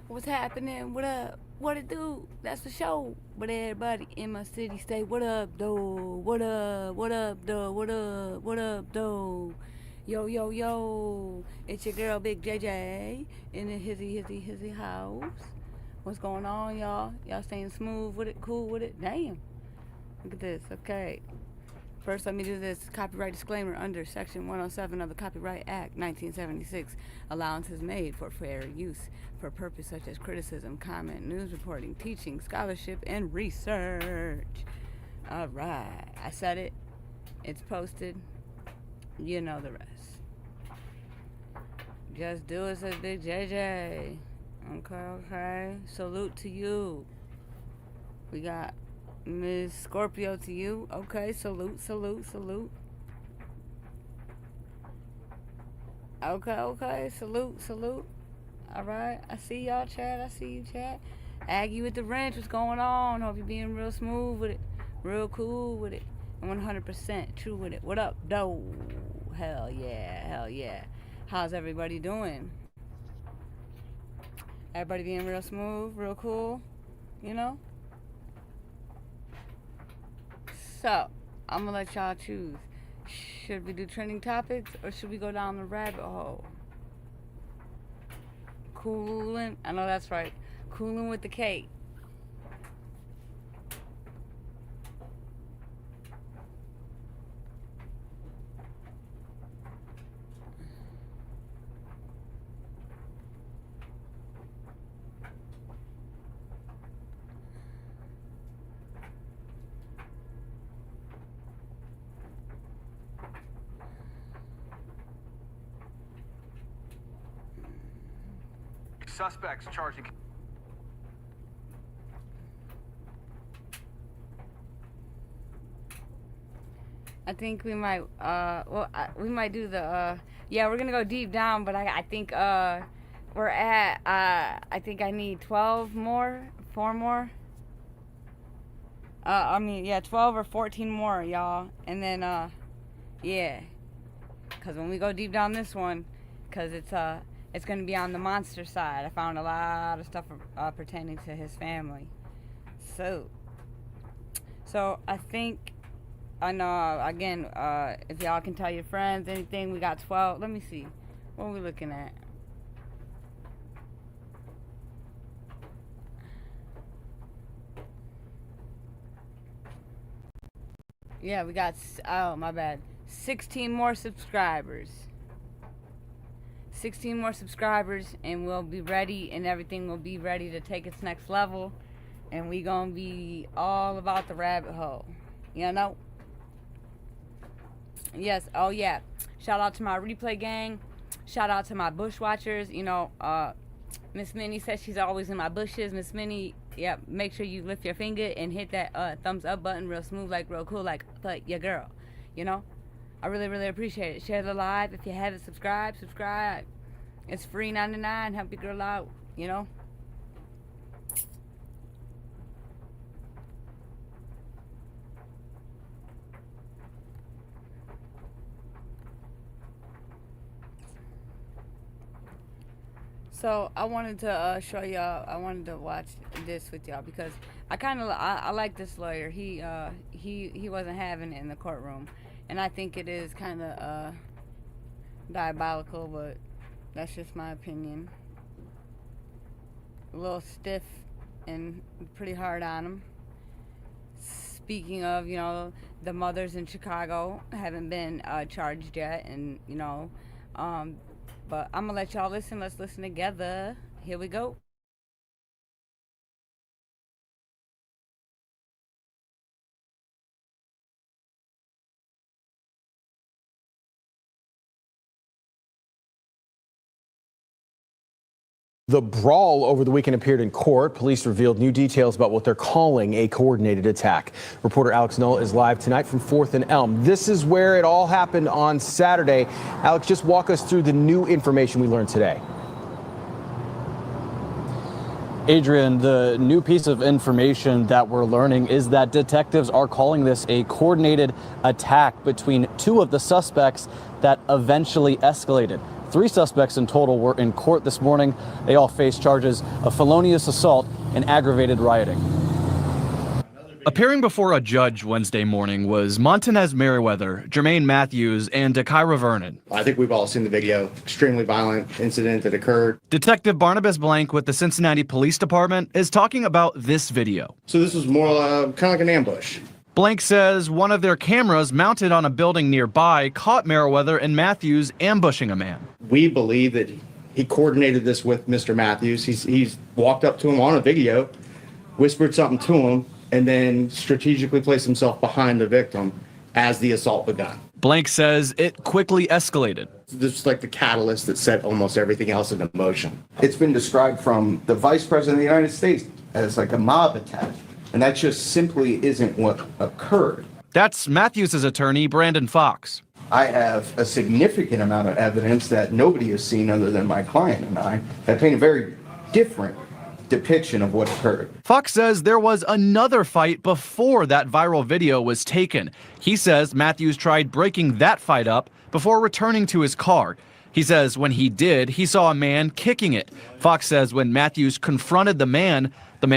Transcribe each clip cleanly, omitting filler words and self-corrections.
What's happening? What up? What it do? That's the show. But everybody in my city say, what up, though? What up? What up, though? What up? What up, though? Yo, yo, yo. It's your girl, Big JJ, in the hizzy house. What's going on, y'all? Y'all staying smooth with it? Cool with it? Damn. Look at this. Okay. First, let me do this copyright disclaimer under Section 107 of the Copyright Act 1976. Allowance is made for fair use for purpose such as criticism, comment, news reporting, teaching, scholarship, and research. All right. I said it. It's posted. You know the rest. Just do it, says Big JJ. Okay. Salute to you. We got Ms. Scorpio to you. Okay, salute. Okay, salute. All right, I see y'all, chat. I see you, chat. Aggie with the wrench, what's going on? Hope you're being real smooth with it, real cool with it, and 100% true with it. What up, though? Hell yeah. How's everybody doing? Everybody being real smooth, real cool, you know? So, I'm gonna let y'all choose. Should we do trending topics or should we go down the rabbit hole? Cooling, I know that's right. Cooling with the cake. Suspects charging. I think we might, we might do the, yeah, we're gonna go deep down, but I think, we're at, I think I need 4 more. 12 or 14 more, y'all. And then, yeah. Because when we go deep down this one, because it's going to be on the monster side. I found a lot of stuff pertaining to his family. So I think, I know, again, if y'all can tell your friends anything, we got 12. Let me see. What are we looking at? Yeah, we got, oh, my bad. 16 more subscribers. 16 more subscribers and we'll be ready and everything will be ready to take its next level. And we gonna be all about the rabbit hole. You know? Yes, oh yeah. Shout out to my replay gang. Shout out to my bushwatchers. You know, Miss Minnie says she's always in my bushes. Miss Minnie, yeah, make sure you lift your finger and hit that thumbs up button real smooth, like real cool, like your girl. You know? I really appreciate it. Share the live. If you haven't subscribed, subscribe. It's free 99. Help your girl out, you know? So I wanted to show y'all. I wanted to watch this with y'all because I like this lawyer. He wasn't having it in the courtroom. And I think it is kind of diabolical, but that's just my opinion. A little stiff and pretty hard on him. Speaking of, you know, the mothers in Chicago haven't been charged yet, and, you know, but I'm going to let y'all listen. Let's listen together. Here we go. The brawl over the weekend appeared in court. Police revealed new details about what they're calling a coordinated attack. Reporter Alex Null is live tonight from 4th and Elm. This is where it all happened on Saturday. Alex, just walk us through the new information we learned today. Adrian, the new piece of information that we're learning is that detectives are calling this a coordinated attack between 2 of the suspects that eventually escalated. 3 suspects in total were in court this morning. They all face charges of felonious assault and aggravated rioting. Appearing before a judge Wednesday morning was Montanez Merriweather, Jermaine Matthews, and Dakira Vernon. I think we've all seen the video. Extremely violent incident that occurred. Detective Barnabas Blank with the Cincinnati Police Department is talking about this video. So this was more kind of like an ambush. Blank says one of their cameras mounted on a building nearby caught Merriweather and Matthews ambushing a man. We believe that he coordinated this with Mr. Matthews. He's walked up to him on a video, whispered something to him, and then strategically placed himself behind the victim as the assault begun. Blank says it quickly escalated. This is like the catalyst that set almost everything else into motion. It's been described from the Vice President of the United States as like a mob attack, and that just simply isn't what occurred. That's Matthews' attorney, Brandon Fox. I have a significant amount of evidence that nobody has seen other than my client and I that paint a very different depiction of what occurred. Fox says there was another fight before that viral video was taken. He says Matthews tried breaking that fight up before returning to his car. He says when he did, he saw a man kicking it. Fox says when Matthews confronted the man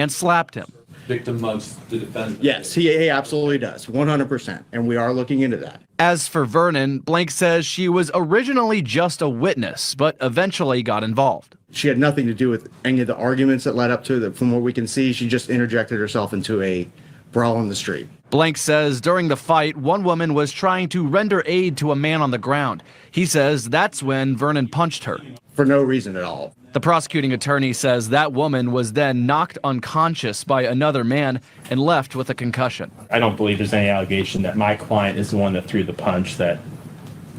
slapped him. Victim mugs the defendant. Yes, he absolutely does, 100%, and we are looking into that. As for Vernon, Blank says she was originally just a witness, but eventually got involved. She had nothing to do with any of the arguments that led up to it. From what we can see, she just interjected herself into a brawl in the street. Blank says during the fight, one woman was trying to render aid to a man on the ground. He says that's when Vernon punched her. For no reason at all. The prosecuting attorney says that woman was then knocked unconscious by another man and left with a concussion. I don't believe there's any allegation that my client is the one that threw the punch that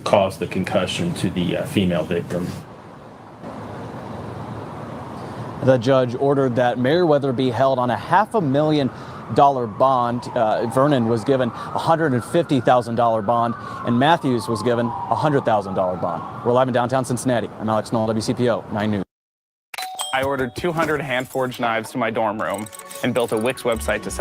caused the concussion to the female victim. The judge ordered that Merriweather be held on a $500,000 bond. Vernon was given a $150,000 bond, and Matthews was given a $100,000 bond. We're live in downtown Cincinnati. I'm Alex Knoll, WCPO 9 News. I ordered 200 hand-forged knives to my dorm room and built a Wix website to sell.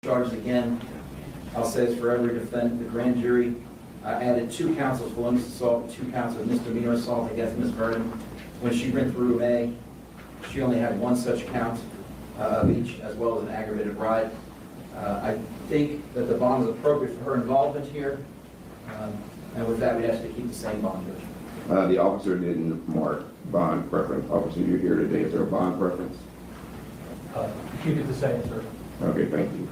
Charged again. I'll say this for every defendant. The grand jury added 2 counts of felonious assault and 2 counts of misdemeanor assault against Ms. Vernon. When she went through May, she only had 1 such count of each, as well as an aggravated riot. I think that the bond is appropriate for her involvement here, and with that, we'd ask to keep the same bond. The officer didn't mark bond preference. Officer, you're here today. Is there a bond preference? Keep it the same, sir. Okay, thank you.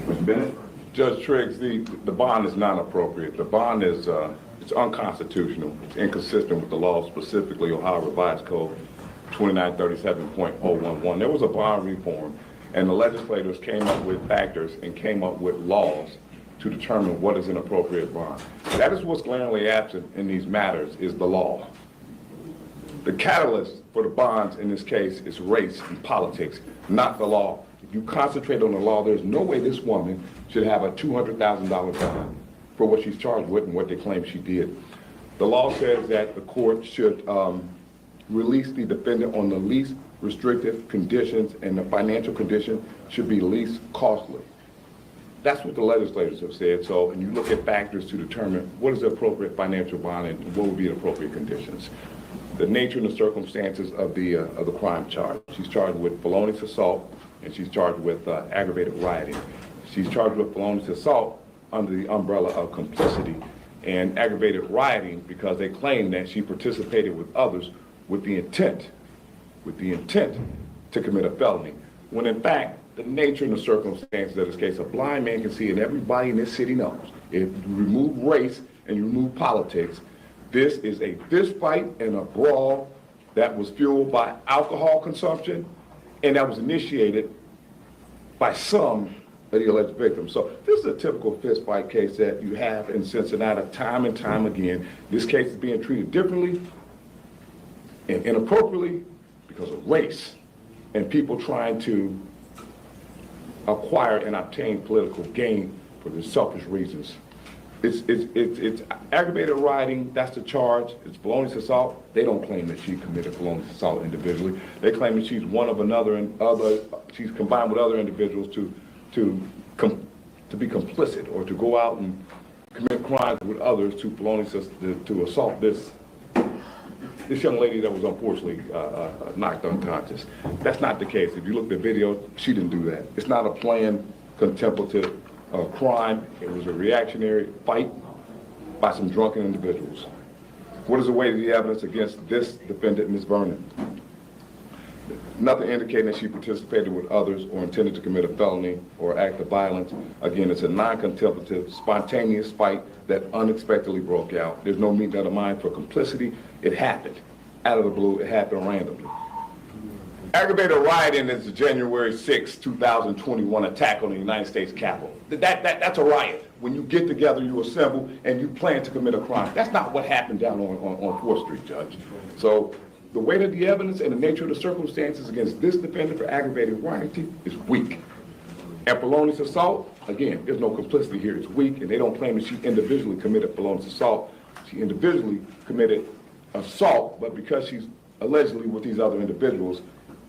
Mr. Bennett? Judge Triggs, the bond is not appropriate. The bond is it's unconstitutional. It's inconsistent with the law, specifically Ohio Revised Code 2937.011. There was a bond reform, and the legislators came up with factors and came up with laws to determine what is an appropriate bond. That is what's glaringly absent in these matters, is the law. The catalyst for the bonds in this case is race and politics, not the law. If you concentrate on the law, there's no way this woman should have a $200,000 bond for what she's charged with and what they claim she did. The law says that the court should release the defendant on the least restrictive conditions, and the financial condition should be least costly. That's what the legislators have said. So, and you look at factors to determine what is the appropriate financial bond and what would be the appropriate conditions. The nature and the circumstances of the crime charge. She's charged with felonious assault, and she's charged with aggravated rioting. She's charged with felonious assault under the umbrella of complicity and aggravated rioting because they claim that she participated with others with the intent to commit a felony. When in fact, the nature and the circumstances of this case, a blind man can see, and everybody in this city knows, if you remove race and you remove politics, this is a fist fight and a brawl that was fueled by alcohol consumption and that was initiated by some of the alleged victims. So this is a typical fist fight case that you have in Cincinnati time and time again. This case is being treated differently and inappropriately because of race and people trying to acquire and obtain political gain for their selfish reasons. It's aggravated rioting, that's the charge. It's felonious assault. They don't claim that she committed felonious assault individually. They claim that she's one of another and she's combined with other individuals to be complicit or to go out and commit crimes with others to assault this young lady that was unfortunately knocked unconscious. That's not the case. If you look at the video, she didn't do that. It's not a planned contemplative crime. It was a reactionary fight by some drunken individuals. What is the weight of the evidence against this defendant, Ms. Vernon? Nothing indicating that she participated with others or intended to commit a felony or act of violence. Again, it's a non-contemplative, spontaneous fight that unexpectedly broke out. There's no meeting of the mind for complicity. It happened out of the blue. It happened randomly. Aggravated rioting is the January 6, 2021 attack on the United States Capitol. That's a riot. When you get together, you assemble, and you plan to commit a crime. That's not what happened down on 4th Street, Judge. So the weight of the evidence and the nature of the circumstances against this defendant for aggravated rioting is weak. And felonious assault, again, there's no complicity here. It's weak, and they don't claim that she individually committed felonious assault. She individually committed assault, but because she's allegedly with these other individuals,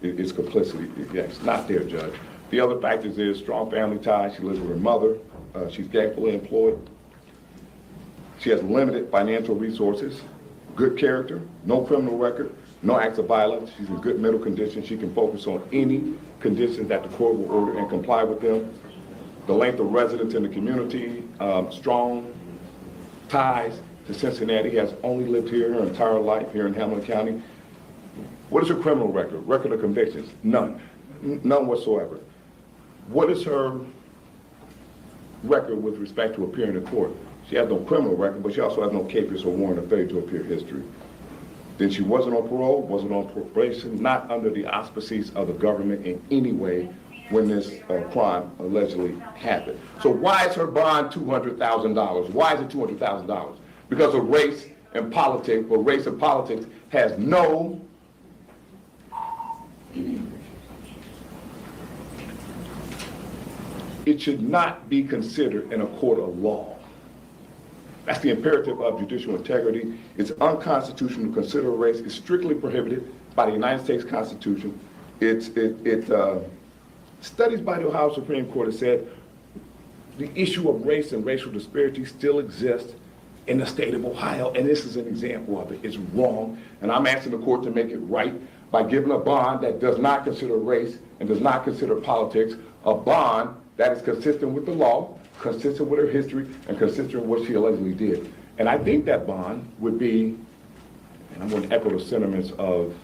it's complicity. Yes, not there, Judge. The other factors is strong family ties. She lives with her mother. She's gainfully employed. She has limited financial resources, good character, no criminal record, no acts of violence. She's in good mental condition. She can focus on any conditions that the court will order and comply with them. The length of residence in the community, strong ties to Cincinnati. He has only lived here her entire life here in Hamilton County. What is her criminal record? Record of convictions? None. None whatsoever. What is her record with respect to appearing in court? She has no criminal record, but she also has no capious or warrant of failure to appear history. Then she wasn't on parole, wasn't on probation, not under the auspices of the government in any way when this crime allegedly happened. So why is her bond $200,000? Why is it $200,000? Because of race and politics, but race and politics has no it should not be considered in a court of law. That's the imperative of judicial integrity. It's unconstitutional to consider race. It's strictly prohibited by the United States Constitution. Studies by the Ohio Supreme Court have said the issue of race and racial disparity still exists in the state of Ohio, and this is an example of it. It's wrong, and I'm asking the court to make it right by giving a bond that does not consider race and does not consider politics, a bond that is consistent with the law, consistent with her history, and consistent with what she allegedly did. And I think that bond would be, and I'm going to echo the sentiments of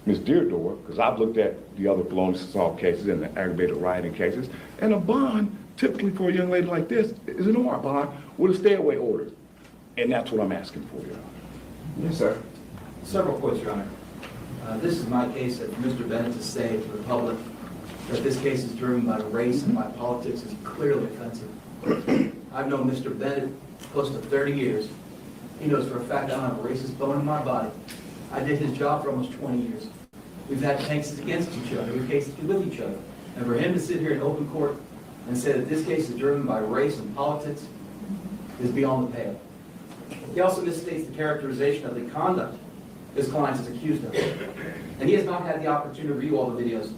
Ms. Deardorff, because I've looked at the other felonious assault cases and the aggravated rioting cases, and a bond, typically for a young lady like this, is an OR bond with a stay-away order. And that's what I'm asking for, Your Honor. Yes, sir. Several points, Your Honor. This is my case that Mr. Bennett to say to the public that this case is driven by race and by politics is clearly offensive. I've known Mr. Bennett close to 30 years. He knows for a fact I don't have a racist bone in my body. I did his job for almost 20 years. We've had cases against each other. We've cases with each other. And for him to sit here in open court and say that this case is driven by race and politics is beyond the pale. He also misstates the characterization of the conduct his client is accused of. And he has not had the opportunity to review all the videos.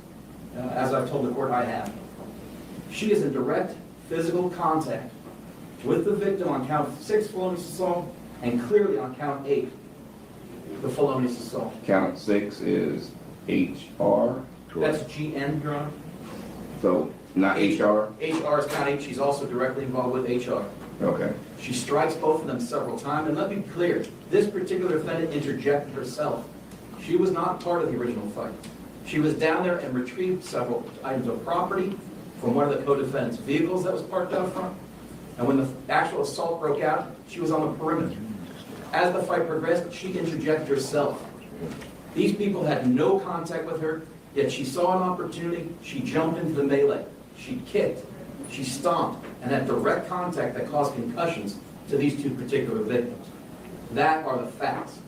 As I've told the court, I have. She is in direct physical contact with the victim on count 6 felonious assault and clearly on count 8 the felonious assault. Count 6 is HR. That's GN, Your Honor. So not HR. HR is count 8. She's also directly involved with HR. Okay. She strikes both of them several times, and let me be clear, this particular defendant interjected herself. She was not part of the original fight. She was down there and retrieved several items of property from one of the co-defendants' vehicles that was parked out front. And when the actual assault broke out, she was on the perimeter. As the fight progressed, she interjected herself. These people had no contact with her, yet she saw an opportunity, she jumped into the melee. She kicked, she stomped, and had direct contact that caused concussions to these two particular victims. That are the facts.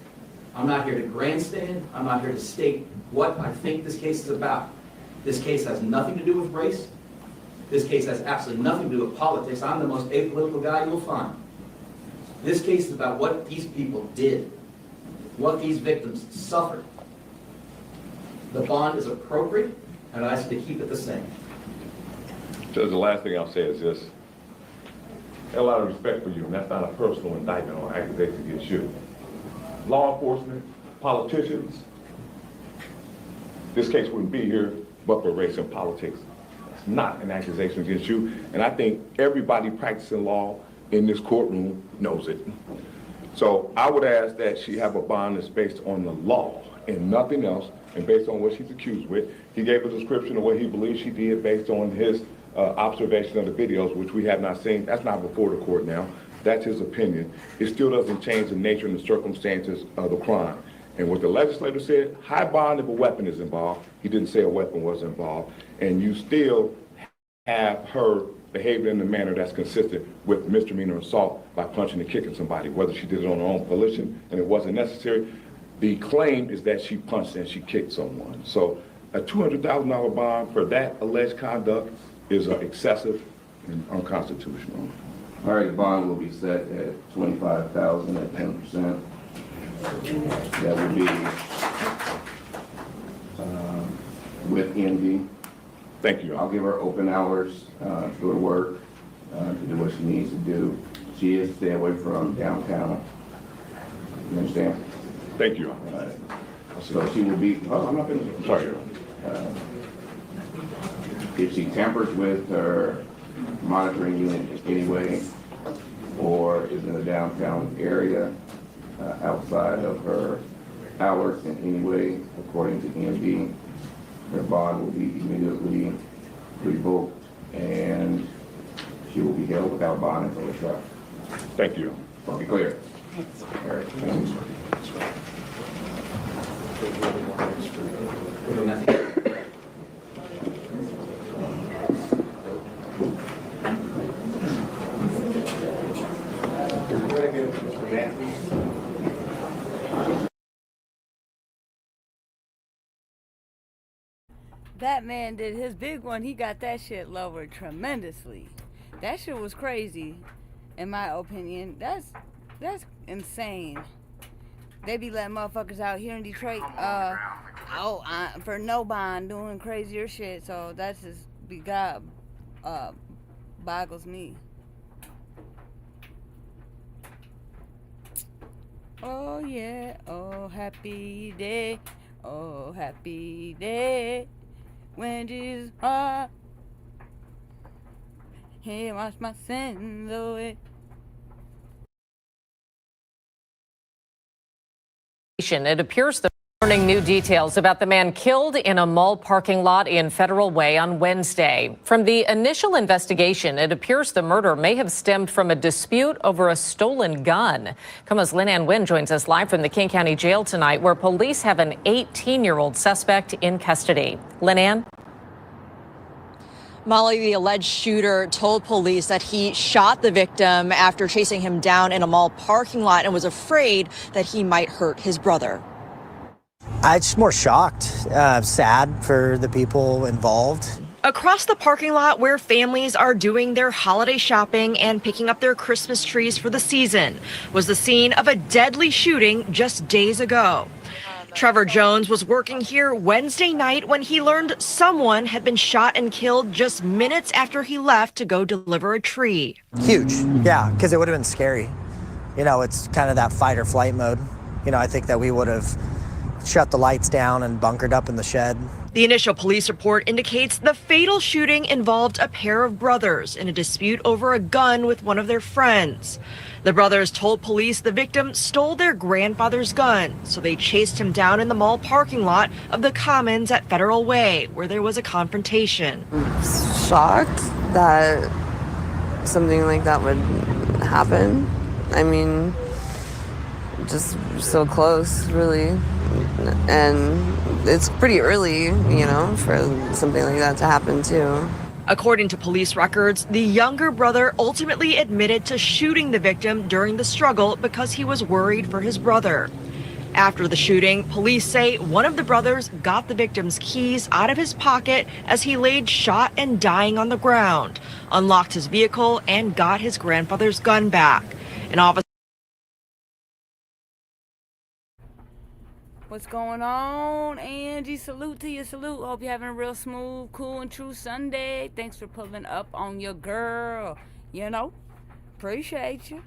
I'm not here to grandstand, I'm not here to state what I think this case is about. This case has nothing to do with race. This case has absolutely nothing to do with politics. I'm the most apolitical guy you'll find. This case is about what these people did, what these victims suffered. The bond is appropriate, and I ask you to keep it the same. Judge, the last thing I'll say is this. I have a lot of respect for you, and that's not a personal indictment or accusation against you. Law enforcement, politicians, this case wouldn't be here but for race and politics. It's not an accusation against you, and I think everybody practicing law in this courtroom knows it. So I would ask that she have a bond that's based on the law and nothing else, and based on what she's accused with. He gave a description of what he believes she did based on his observation of the videos, which we have not seen. That's not before the court now. That's his opinion. It still doesn't change the nature and the circumstances of the crime. And what the legislator said, high bond if a weapon is involved. He didn't say a weapon was involved. And you still have her behaving in a manner that's consistent with misdemeanor assault by punching and kicking somebody, whether she did it on her own volition and it wasn't necessary. The claim is that she punched and she kicked someone. So a $200,000 bond for that alleged conduct is excessive and unconstitutional. All right, the bond will be set at $25,000 at 10%. That would be with Envy. Thank you. I'll give her open hours to go to work, to do what she needs to do. She is to stay away from downtown. You understand? Thank you. So she will be, oh, I'm not finished. Sorry. If she tampers with her monitoring unit anyway, or is in the downtown area outside of her hours in any way, according to EMD, her bond will be immediately revoked and she will be held without bond until the trial. Thank you. I'll be clear. All right. Thank you. That man did his big one. He got that shit lowered tremendously. That shit was crazy, in my opinion. That's insane. They be letting motherfuckers out here in Detroit for no bond doing crazier shit. So that's just boggles me. Oh yeah, oh happy day, oh happy day. When Jesus He washed my sins away. It appears the morning new details about the man killed in a mall parking lot in Federal Way on Wednesday. From the initial investigation, it appears the murder may have stemmed from a dispute over a stolen gun. KOMO's Lynn Ann Wynn joins us live from the King County Jail tonight, where police have an 18-year-old suspect in custody. Lynn Ann? Molly, the alleged shooter, told police that he shot the victim after chasing him down in a mall parking lot and was afraid that he might hurt his brother. I'm just more shocked, sad for the people involved. Across the parking lot where families are doing their holiday shopping and picking up their Christmas trees for the season was the scene of a deadly shooting just days ago. Trevor Jones was working here Wednesday night when he learned someone had been shot and killed just minutes after he left to go deliver a tree. Huge, yeah, because it would have been scary. You know, it's kind of that fight or flight mode. You know, I think that we would have shut the lights down and bunkered up in the shed. The initial police report indicates the fatal shooting involved a pair of brothers in a dispute over a gun with one of their friends. The brothers told police the victim stole their grandfather's gun, so they chased him down in the mall parking lot of the Commons at Federal Way, where there was a confrontation. Shocked that something like that would happen. I mean, just so close, really. And it's pretty early, you know, for something like that to happen too. According to police records, the younger brother ultimately admitted to shooting the victim during the struggle because he was worried for his brother. After the shooting, police say one of the brothers got the victim's keys out of his pocket as he laid shot and dying on the ground, unlocked his vehicle, and got his grandfather's gun back. An officer. What's going on, Angie? Salute to you, salute. Hope you're having a real smooth, cool, and true Sunday. Thanks for pulling up on your girl. You know, appreciate you.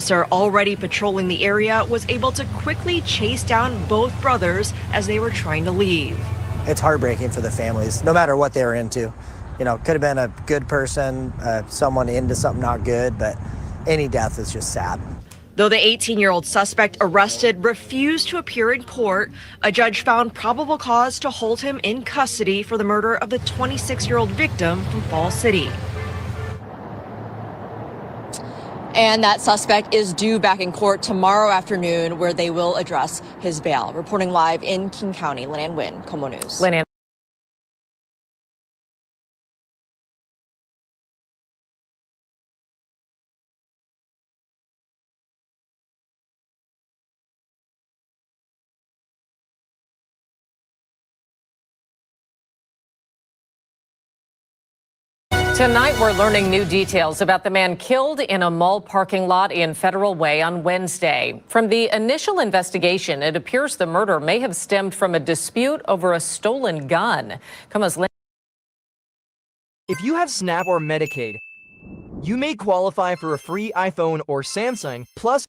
Officer already patrolling the area was able to quickly chase down both brothers as they were trying to leave. It's heartbreaking for the families, no matter what they were into. You know, could have been a good person, someone into something not good, but any death is just sad. Though the 18-year-old suspect arrested refused to appear in court, a judge found probable cause to hold him in custody for the murder of the 26-year-old victim from Falls City. And that suspect is due back in court tomorrow afternoon, where they will address his bail. Reporting live in King County, Lynn Wynn, KOMO News. Lynn. Tonight, we're learning new details about the man killed in a mall parking lot in Federal Way on Wednesday. From the initial investigation, it appears the murder may have stemmed from a dispute over a stolen gun. If you have SNAP or Medicaid, you may qualify for a free iPhone or Samsung, plus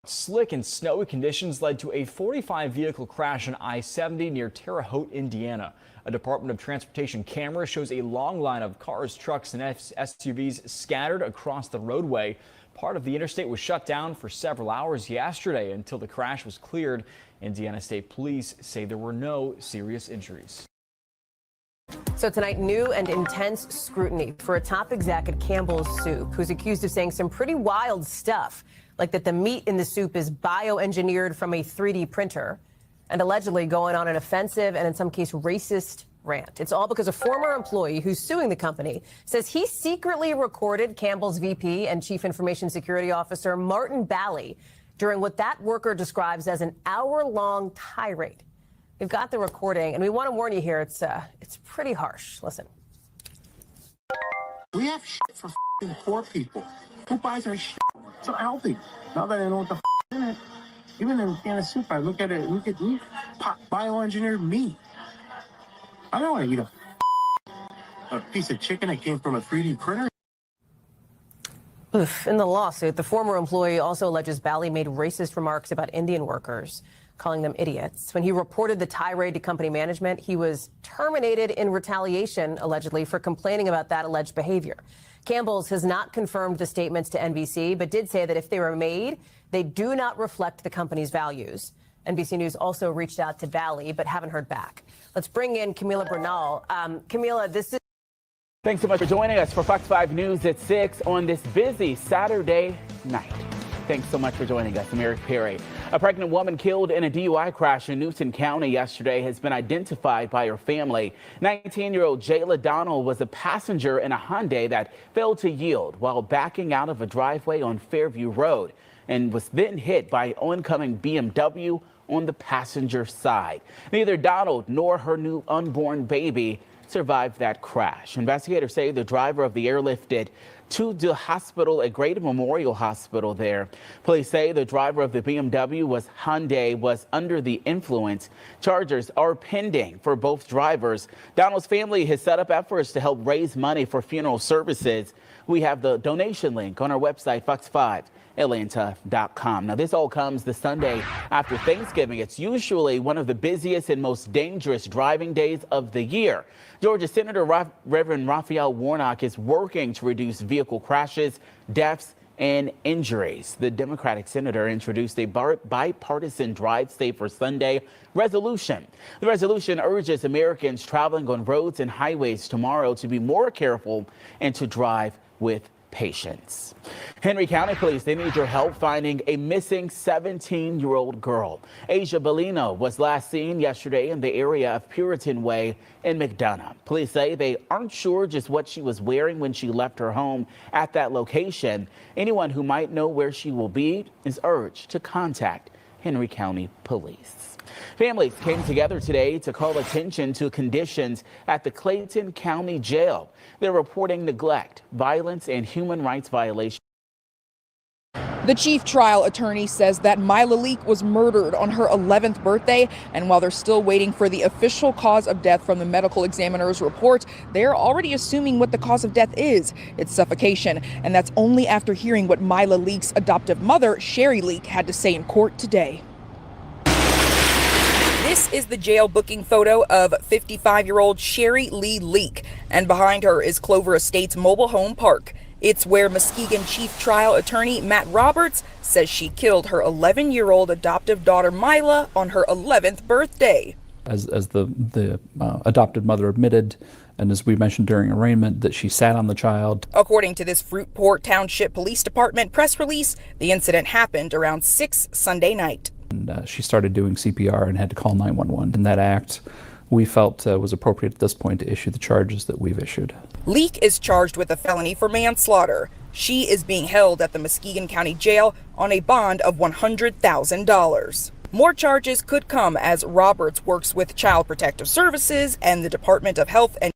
Slick and snowy conditions led to a 45 vehicle crash on I-70 near Terre Haute, Indiana. A Department of Transportation camera shows a long line of cars, trucks, and SUVs scattered across the roadway. Part of the interstate was shut down for several hours yesterday until the crash was cleared. Indiana State Police say there were no serious injuries. So tonight, new and intense scrutiny for a top exec at Campbell's Soup, who's accused of saying some pretty wild stuff, like that the meat in the soup is bioengineered from a 3D printer, and allegedly going on an offensive and in some case racist rant. It's all because a former employee who's suing the company says he secretly recorded Campbell's VP and Chief Information Security Officer Martin Bally during what that worker describes as an hour-long tirade. We've got the recording, and we want to warn you here, it's pretty harsh. Listen. We have shit for f***ing poor people. Who buys our shit? It's so healthy. Now that I know what the f*** in it. Even in a can of soup, I look at it, look at meat, bioengineered meat. I don't want to eat a piece of chicken that came from a 3D printer. Oof. In the lawsuit, the former employee also alleges Bally made racist remarks about Indian workers, calling them idiots. When he reported the tirade to company management, he was terminated in retaliation, allegedly, for complaining about that alleged behavior. Campbell's has not confirmed the statements to NBC, but did say that if they were made, they do not reflect the company's values. NBC News also reached out to Bally, but haven't heard back. Let's bring in Camila Bernal. Camila, this is... Thanks so much for joining us for Fox 5 News at 6 on this busy Saturday night. Thanks so much for joining us. I'm Eric Perry. A pregnant woman killed in a DUI crash in Newton County yesterday has been identified by her family. 19-year-old Jayla Donald was a passenger in a Hyundai that failed to yield while backing out of a driveway on Fairview Road and was then hit by an oncoming BMW on the passenger side. Neither Donald nor her new unborn baby survived that crash. Investigators say the driver of the airlifted to the hospital at Grady Memorial Hospital there. Police say the driver of the BMW Hyundai was under the influence. Charges are pending for both drivers. Donald's family has set up efforts to help raise money for funeral services. We have the donation link on our website, Fox5 Atlanta.com. Now, this all comes the Sunday after Thanksgiving. It's usually one of the busiest and most dangerous driving days of the year. Georgia Senator Reverend Raphael Warnock is working to reduce vehicle crashes, deaths, and injuries. The Democratic senator introduced a bipartisan Drive Safer Sunday resolution. The resolution urges Americans traveling on roads and highways tomorrow to be more careful and to drive with patience. Henry County Police, they need your help finding a missing 17-year-old girl. Asia Bellino was last seen yesterday in the area of Puritan Way in McDonough. Police say they aren't sure just what she was wearing when she left her home at that location. Anyone who might know where she will be is urged to contact Henry County Police. Families came together today to call attention to conditions at the Clayton County Jail. They're reporting neglect, violence, and human rights violations. The chief trial attorney says that Mila Leak was murdered on her 11th birthday, and while they're still waiting for the official cause of death from the medical examiner's report, they're already assuming what the cause of death is. It's suffocation, and that's only after hearing what Mila Leak's adoptive mother, Sherry Leak, had to say in court today. This is the jail booking photo of 55-year-old Sherry Lee Leak, and behind her is Clover Estates Mobile Home Park. It's where Muskegon Chief Trial Attorney Matt Roberts says she killed her 11-year-old adoptive daughter Mila on her 11th birthday. As the adopted mother admitted, and as we mentioned during arraignment, that she sat on the child. According to this Fruitport Township Police Department press release, the incident happened around 6 Sunday night. And she started doing CPR and had to call 911. And that act, we felt was appropriate at this point to issue the charges that we've issued. Leak is charged with a felony for manslaughter. She is being held at the Muskegon County Jail on a bond of $100,000. More charges could come as Roberts works with Child Protective Services and the Department of Health and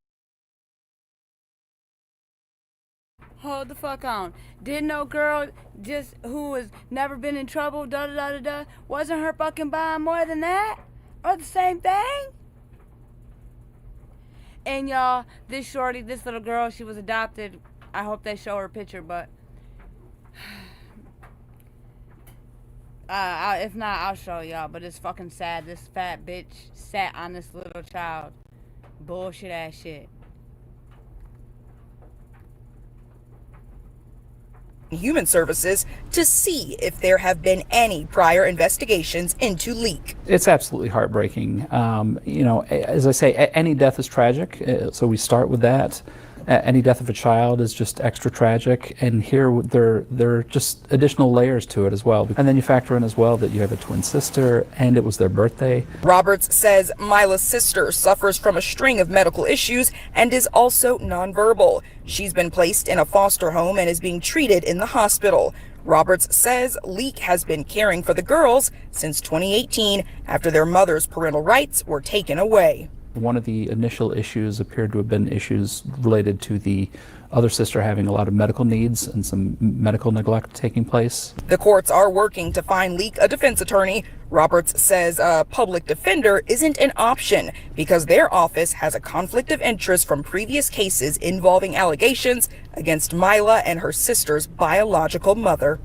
Hold the fuck on. Didn't no girl just who has never been in trouble, wasn't her fucking buying more than that? Or the same thing? And y'all, this shorty, this little girl, she was adopted. I hope they show her picture, but if not, I'll show y'all. But it's fucking sad. This fat bitch sat on this little child. Bullshit ass shit. Human Services to see if there have been any prior investigations into Leak. It's absolutely heartbreaking. As I say, any death is tragic, so we start with that. Any death of a child is just extra tragic, and here there are just additional layers to it as well. And then you factor in as well that you have a twin sister, and it was their birthday. Roberts says Mila's sister suffers from a string of medical issues and is also nonverbal. She's been placed in a foster home and is being treated in the hospital. Roberts says Leak has been caring for the girls since 2018 after their mother's parental rights were taken away. One of the initial issues appeared to have been issues related to the other sister having a lot of medical needs and some medical neglect taking place. The courts are working to find Leak a defense attorney. Roberts says a public defender isn't an option because their office has a conflict of interest from previous cases involving allegations against Mila and her sister's biological mother.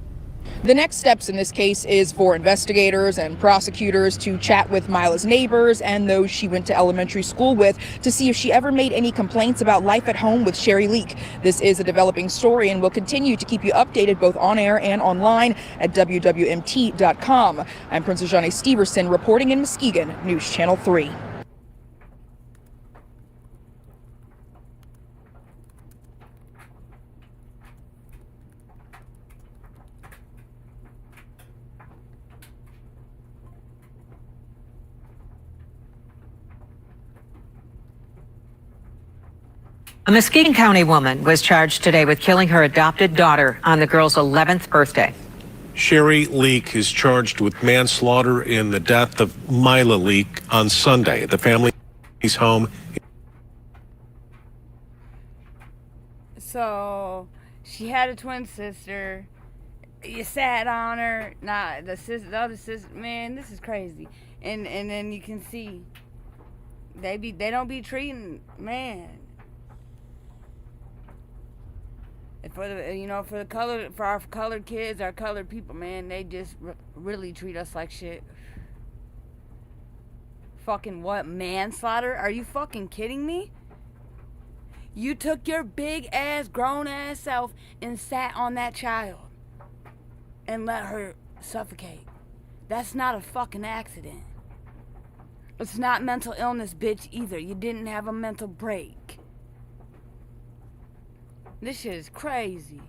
The next steps in this case is for investigators and prosecutors to chat with Mila's neighbors and those she went to elementary school with to see if she ever made any complaints about life at home with Sherry Leak. This is a developing story and we'll continue to keep you updated both on air and online at WWMT.com. I'm Princess Johnny Steverson reporting in Muskegon, News Channel 3. A Muskegon County woman was charged today with killing her adopted daughter on the girl's 11th birthday. Sherry Leak is charged with manslaughter in the death of Mila Leak on Sunday at the family's home. So she had a twin sister. You sat on her. Nah, the other sister. Man, this is crazy. And then you can see they don't be treating, man. For the, for our colored kids, our colored people, man, they just really treat us like shit. Fucking what? Manslaughter? Are you fucking kidding me? You took your big ass, grown ass self and sat on that child and let her suffocate. That's not a fucking accident. It's not mental illness, bitch, either. You didn't have a mental break. This shit is crazy.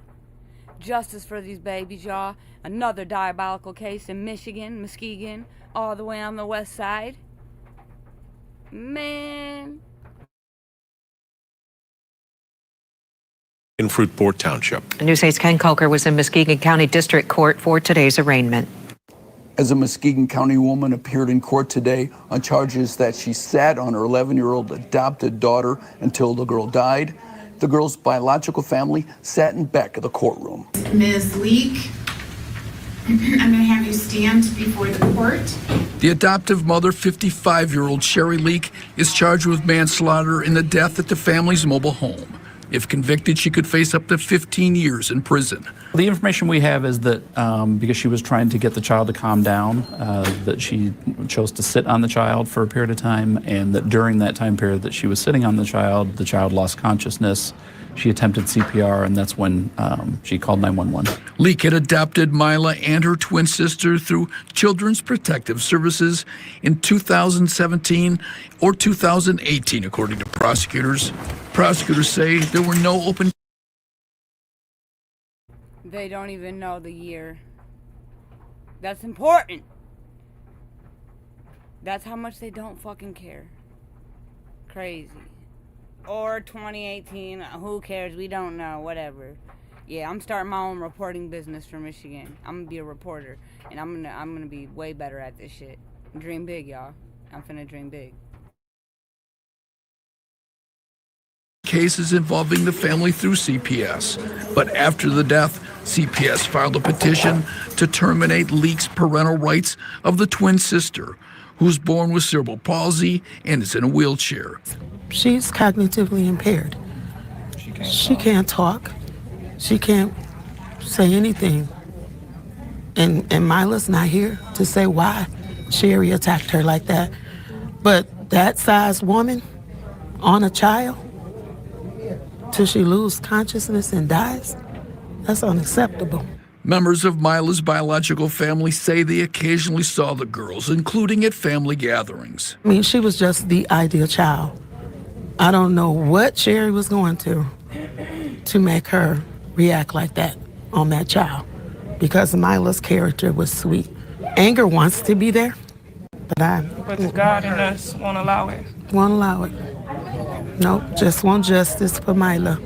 Justice for these babies, y'all. Another diabolical case in Michigan, Muskegon, all the way on the west side. Man. In Fruitport Township. News 8's Ken Coker was in Muskegon County District Court for today's arraignment. As a Muskegon County woman appeared in court today on charges that she sat on her 11-year-old adopted daughter until the girl died. The girl's biological family sat in back of the courtroom. Ms. Leek, I'm going to have you stand before the court. The adoptive mother, 55-year-old Sherry Leek, is charged with manslaughter in the death at the family's mobile home. If convicted, she could face up to 15 years in prison. The information we have is that because she was trying to get the child to calm down, that she chose to sit on the child for a period of time, and that during that time period that she was sitting on the child lost consciousness. She attempted CPR, and that's when she called 911. Leek had adopted Mila and her twin sister through Children's Protective Services in 2017 or 2018, according to prosecutors. Prosecutors say there were no open. They don't even know the year. That's important. That's how much they don't fucking care. Crazy. Or 2018, who cares? We don't know, whatever. Yeah, I'm starting my own reporting business for Michigan. I'm gonna be a reporter, and I'm gonna be way better at this shit. Dream big, y'all. I'm finna dream big. Cases involving the family through CPS. But after the death, CPS filed a petition to terminate Leek's parental rights of the twin sister, who's born with cerebral palsy and is in a wheelchair. She's cognitively impaired. She can't talk. She can't say anything. And Mila's not here to say why Sherry attacked her like that. But that size woman on a child till she loses consciousness and dies, that's unacceptable. Members of Mila's biological family say they occasionally saw the girls, including at family gatherings. I mean, she was just the ideal child. I don't know what Sherry was going to make her react like that on that child, because Mila's character was sweet. Anger wants to be there, but the God in us won't allow it. Won't allow it. Nope, just want justice for Mila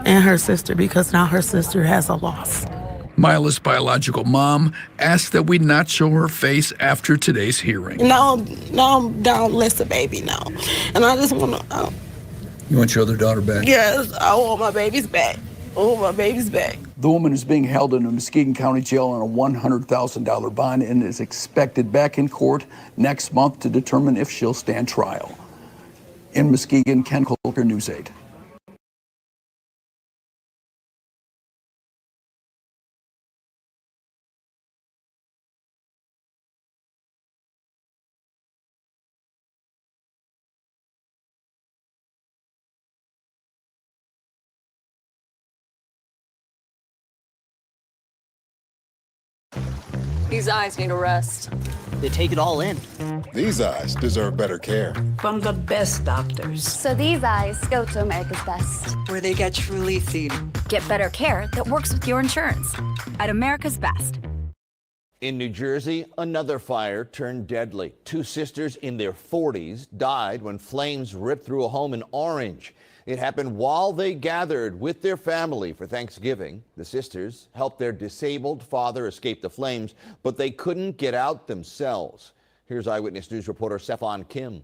and her sister, because now her sister has a loss. Mila's biological mom asked that we not show her face after today's hearing. No, I'm down with the baby now, and I just want to. You want your other daughter back? Yes, I want my babies back. I want my babies back. The woman is being held in a Muskegon County jail on a $100,000 bond and is expected back in court next month to determine if she'll stand trial. In Muskegon, Ken Coker, News 8. These eyes need a rest. They take it all in. These eyes deserve better care. From the best doctors. So these eyes go to America's Best, where they get truly seen. Get better care that works with your insurance at America's Best. In New Jersey, another fire turned deadly. Two sisters in their 40s died when flames ripped through a home in Orange. It happened while they gathered with their family for Thanksgiving. The sisters helped their disabled father escape the flames, but they couldn't get out themselves. Here's Eyewitness News reporter Stefan Kim.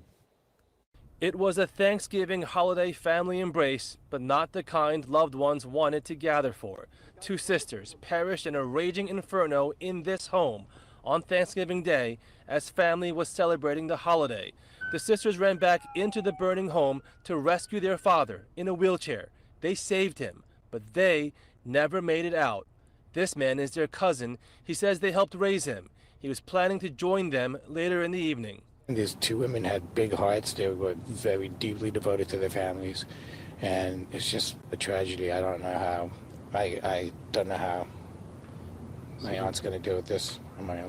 It was a Thanksgiving holiday family embrace, but not the kind loved ones wanted to gather for. Two sisters perished in a raging inferno in this home on Thanksgiving Day as family was celebrating the holiday. The sisters ran back into the burning home to rescue their father in a wheelchair. They saved him, but they never made it out. This man is their cousin. He says they helped raise him. He was planning to join them later in the evening. These two women had big hearts. They were very deeply devoted to their families. And it's just a tragedy. I don't know how. I don't know how my aunt's going to deal with this. My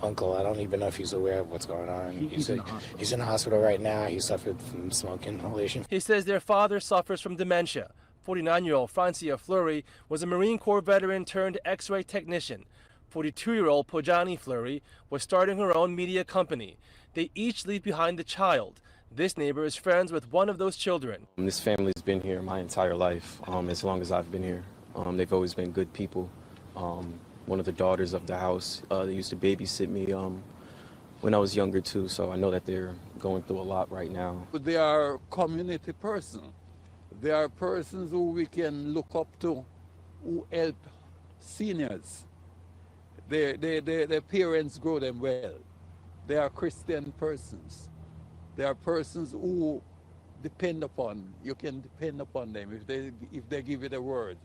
uncle, I don't even know if he's aware of what's going on. He's in the hospital right now. He suffered from smoke inhalation. He says their father suffers from dementia. 49-year-old Francia Fleury was a Marine Corps veteran turned X-ray technician. 42-year-old Pojani Fleury was starting her own media company. They each leave behind the child. This neighbor is friends with one of those children. This family's been here my entire life, as long as I've been here. They've always been good people. One of the daughters of the house, they used to babysit me when I was younger too, so I know that they're going through a lot right now. They are community persons. They are persons who we can look up to, who help seniors. Their parents grow them well. They are Christian persons. They are persons who depend upon, you can depend upon them. If they give you the word,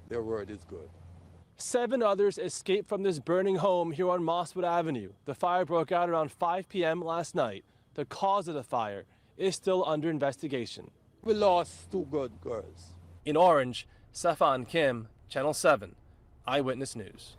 their word is good. 7 others escaped from this burning home here on Mosswood Avenue. The fire broke out around 5 p.m. last night. The cause of the fire is still under investigation. We lost 2 good girls. In Orange, Safan Kim, Channel 7, Eyewitness News.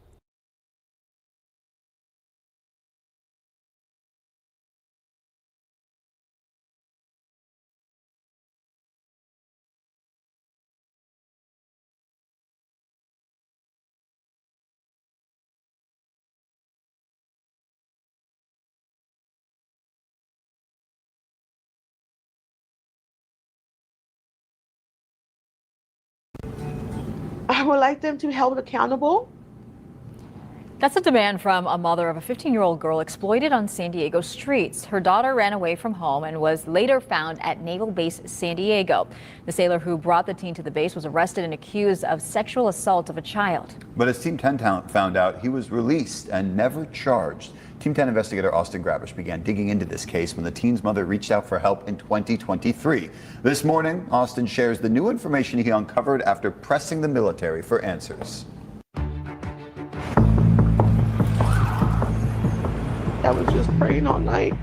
I would like them to be held accountable. That's a demand from a mother of a 15-year-old girl exploited on San Diego streets. Her daughter ran away from home and was later found at Naval Base San Diego. The sailor who brought the teen to the base was arrested and accused of sexual assault of a child. But as Team 10 found out, he was released and never charged. Team 10 investigator Austin Grabish began digging into this case when the teen's mother reached out for help in 2023. This morning, Austin shares the new information he uncovered after pressing the military for answers. I was just praying all night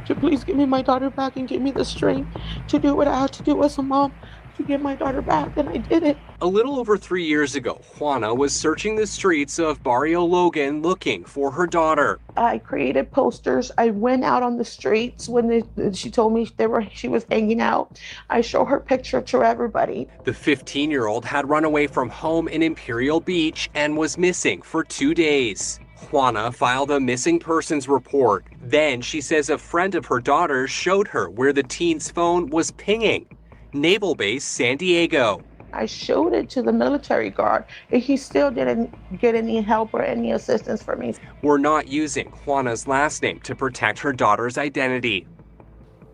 to please give me my daughter back and give me the strength to do what I had to do as a mom to get my daughter back, and I did it. A little over 3 years ago, Juana was searching the streets of Barrio Logan looking for her daughter. I created posters. I went out on the streets when she told me she was hanging out. I show her picture to everybody. The 15-year-old had run away from home in Imperial Beach and was missing for 2 days. Juana filed a missing persons report. Then she says a friend of her daughter's showed her where the teen's phone was pinging. Naval Base San Diego. I showed it to the military guard, and he still didn't get any help or any assistance for me. We're not using Juana's last name to protect her daughter's identity.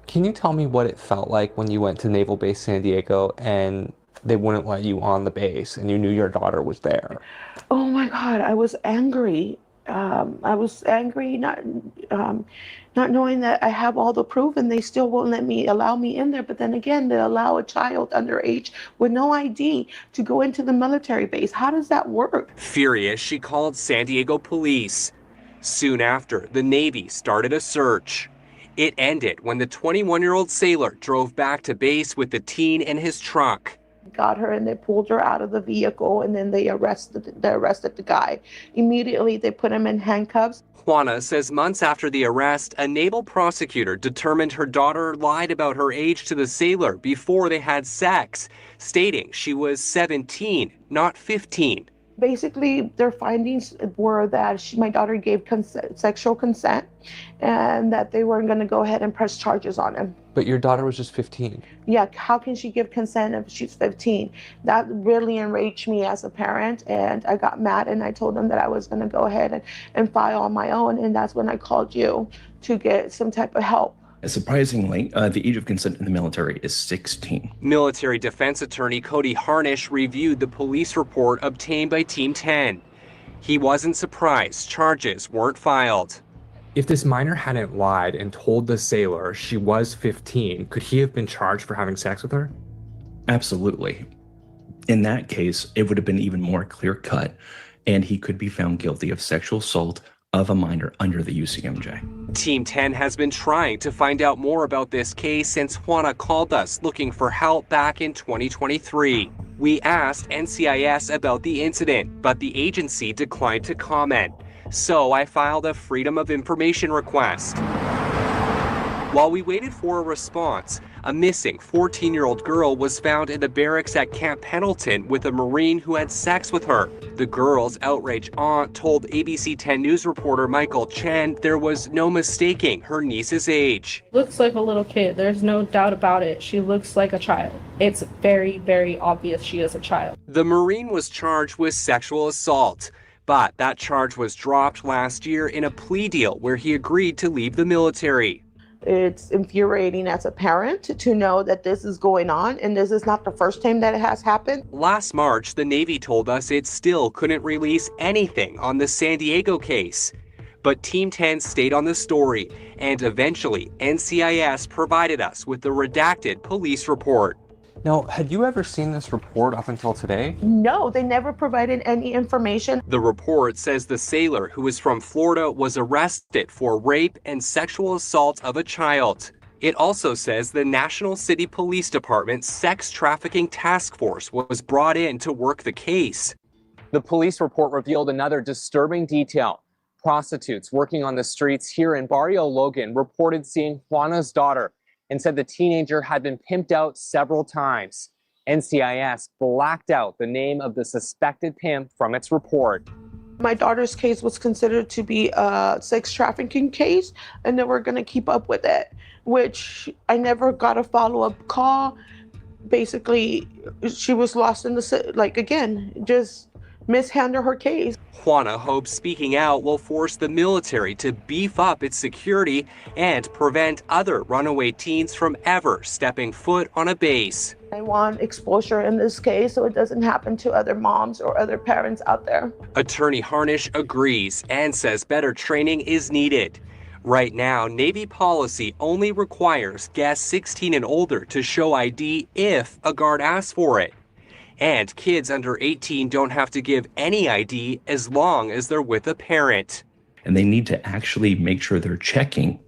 Can you tell me what it felt like when you went to Naval Base San Diego and they wouldn't let you on the base and you knew your daughter was there? Oh my God, I was angry. I was angry, not knowing that I have all the proof and they still won't allow me in there. But then again, they allow a child underage with no ID to go into the military base. How does that work? Furious, she called San Diego police. Soon after, the Navy started a search. It ended when the 21-year-old sailor drove back to base with the teen in his truck. Got her and they pulled her out of the vehicle, and then they arrested the guy. Immediately they put him in handcuffs. Juana says months after the arrest, a naval prosecutor determined her daughter lied about her age to the sailor before they had sex, stating she was 17, not 15. Basically, their findings were that my daughter gave sexual consent and that they weren't going to go ahead and press charges on him. But your daughter was just 15. Yeah, how can she give consent if she's 15? That really enraged me as a parent, and I got mad and I told them that I was going to go ahead and file on my own, and that's when I called you to get some type of help. Surprisingly, the age of consent in the military is 16. Military defense attorney Cody Harnish reviewed the police report obtained by Team 10. He wasn't surprised charges weren't filed. If this minor hadn't lied and told the sailor she was 15, could he have been charged for having sex with her? Absolutely. In that case, it would have been even more clear cut, and he could be found guilty of sexual assault of a minor under the UCMJ. Team 10 has been trying to find out more about this case since Juana called us looking for help back in 2023. We asked NCIS about the incident, but the agency declined to comment. So I filed a Freedom of Information request. While we waited for a response, a missing 14-year-old girl was found in the barracks at Camp Pendleton with a Marine who had sex with her. The girl's outraged aunt told ABC 10 News reporter Michael Chen there was no mistaking her niece's age. Looks like a little kid. There's no doubt about it. She looks like a child. It's very, very obvious she is a child. The Marine was charged with sexual assault, but that charge was dropped last year in a plea deal where he agreed to leave the military. It's infuriating as a parent to know that this is going on, and this is not the first time that it has happened. Last March, the Navy told us it still couldn't release anything on the San Diego case. But Team 10 stayed on the story, and eventually NCIS provided us with the redacted police report. Now, had you ever seen this report up until today? No, they never provided any information. The report says the sailor, who is from Florida, was arrested for rape and sexual assault of a child. It also says the National City Police Department's sex trafficking task force was brought in to work the case. The police report revealed another disturbing detail. Prostitutes working on the streets here in Barrio Logan reported seeing Juana's daughter and said the teenager had been pimped out several times. NCIS blacked out the name of the suspected pimp from its report. My daughter's case was considered to be a sex trafficking case, and they were going to keep up with it, which I never got a follow-up call. Basically, she was lost in the, just mishandled her case. Juana hopes speaking out will force the military to beef up its security and prevent other runaway teens from ever stepping foot on a base. I want exposure in this case so it doesn't happen to other moms or other parents out there. Attorney Harnish agrees and says better training is needed. Right now, Navy policy only requires guests 16 and older to show ID if a guard asks for it. And kids under 18 don't have to give any ID as long as they're with a parent. And they need to actually make sure they're checking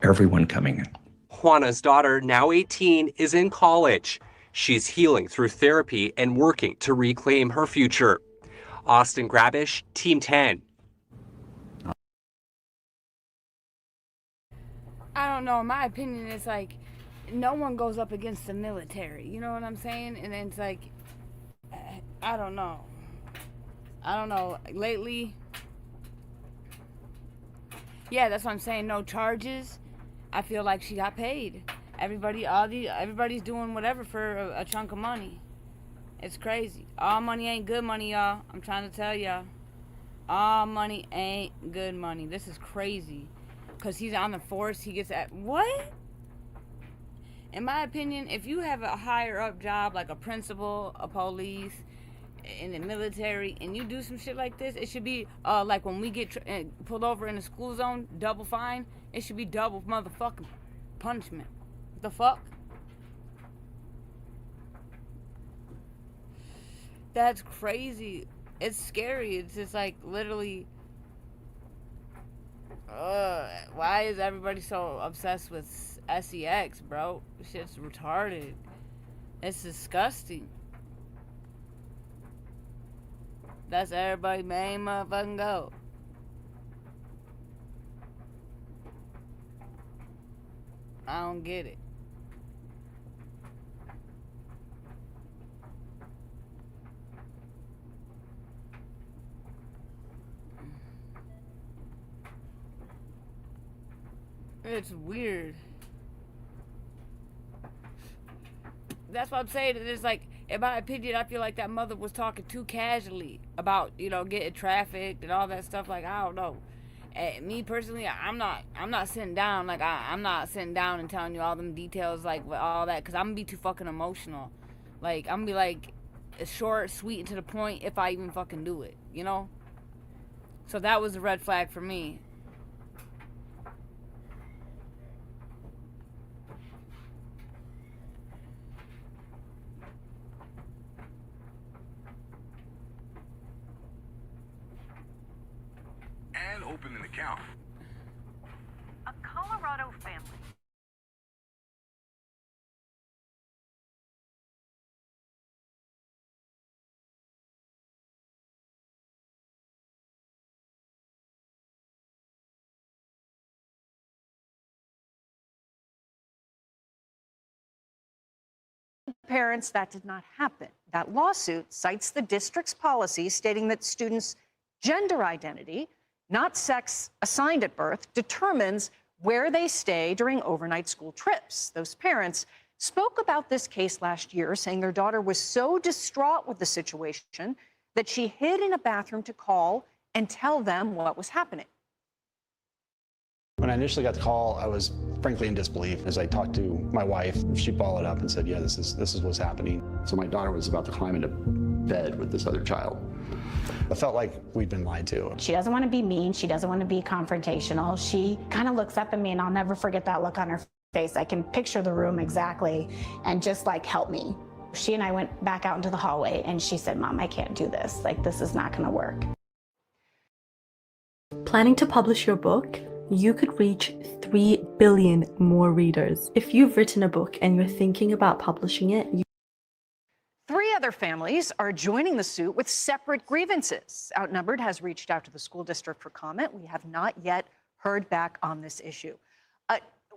everyone coming in. Juana's daughter, now 18, is in college. She's healing through therapy and working to reclaim her future. Austin Grabish, Team 10. I don't know. In my opinion, it's like no one goes up against the military. You know what I'm saying? And it's like, I don't know. Lately, yeah, that's what I'm saying. No charges. I feel like she got paid. Everybody's doing whatever for a chunk of money. It's crazy. All money ain't good money, y'all. I'm trying to tell y'all. All money ain't good money. This is crazy. Because he's on the force, he gets at what? In my opinion, if you have a higher up job like a principal, a police, in the military, and you do some shit like this, it should be like when we get pulled over in the school zone, double fine. It should be double motherfucking punishment. The fuck? That's crazy. It's scary. It's just like literally. Why is everybody so obsessed with SEX, bro? Shit's retarded. It's disgusting. That's everybody's main motherfucking goal. I don't get it. It's weird. That's what I'm saying. It's like, in my opinion, I feel like that mother was talking too casually about, getting trafficked and all that stuff. Like, I don't know. And me personally, I'm not sitting down. Like, I'm not sitting down and telling you all them details, like, with all that, because I'm going to be too fucking emotional. Like, I'm going to be, like, short, sweet, and to the point if I even fucking do it, So that was a red flag for me. open an account. A Colorado family. Parents, that did not happen. That lawsuit cites the district's policy stating that students' gender identity, not sex assigned at birth, determines where they stay during overnight school trips. Those parents spoke about this case last year, saying their daughter was so distraught with the situation that she hid in a bathroom to call and tell them what was happening. When I initially got the call, I was frankly in disbelief. As I talked to my wife, she followed up and said, yeah, this is what's happening. So my daughter was about to climb into bed with this other child. I felt like we'd been lied to. She doesn't want to be mean. She doesn't want to be confrontational. She kind of looks up at me, and I'll never forget that look on her face. I can picture the room exactly, and just like, help me. She and I went back out into the hallway, and she said, Mom, I can't do this. Like, this is not going to work. Planning to publish your book? You could reach 3 billion more readers. If you've written a book and you're thinking about publishing it, Three other families are joining the suit with separate grievances. Outnumbered has reached out to the school district for comment. We have not yet heard back on this issue.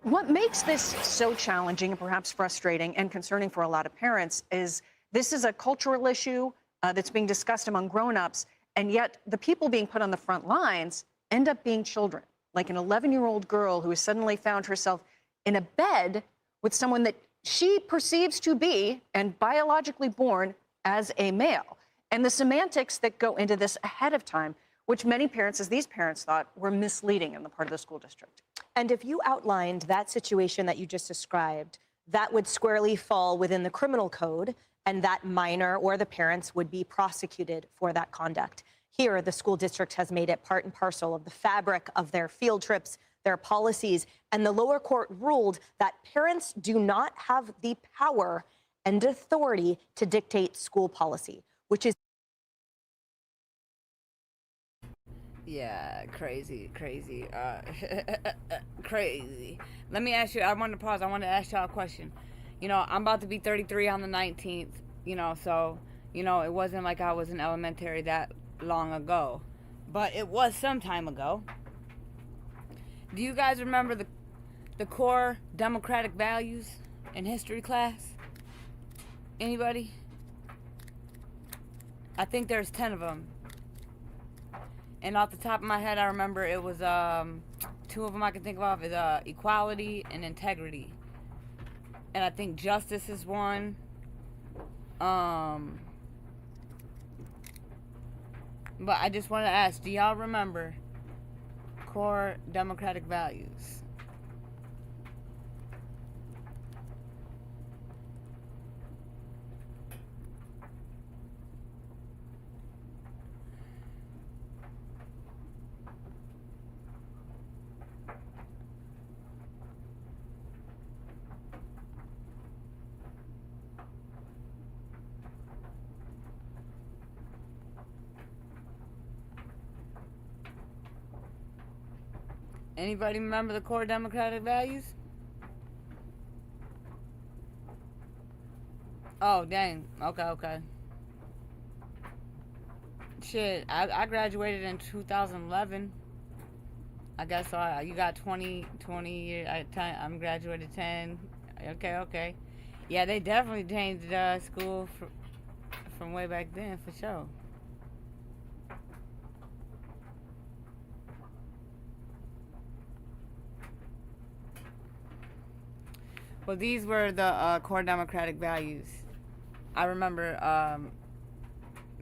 What makes this so challenging and perhaps frustrating and concerning for a lot of parents is this is a cultural issue that's being discussed among grown-ups, and yet the people being put on the front lines end up being children, like an 11-year-old girl who has suddenly found herself in a bed with someone that she perceives to be and biologically born as a male. And the semantics that go into this ahead of time, which many parents, as these parents thought, were misleading on the part of the school district. And if you outlined that situation that you just described, that would squarely fall within the criminal code, and that minor or the parents would be prosecuted for that conduct. Here, the school district has made it part and parcel of the fabric of their field trips, their policies, and the lower court ruled that parents do not have the power and authority to dictate school policy, which is yeah, crazy. Crazy. Let me ask you, I want to pause. I want to ask y'all a question. You know, I'm about to be 33 on the 19th, you know, so, you know, it wasn't like I was in elementary that long ago, but it was some time ago. Do you guys remember the core democratic values in history class? Anybody? I think there's 10 of them. And off the top of my head, I remember it was 2 of them I can think of is equality and integrity. And I think justice is one. But I just want to ask, do y'all remember core democratic values? Anybody remember the core democratic values? Oh, dang. Okay. Shit, I graduated in 2011. I guess so. You got 20 years. I'm graduated 10. Okay. Yeah, they definitely changed school from way back then, for sure. Well, these were the core democratic values. I remember,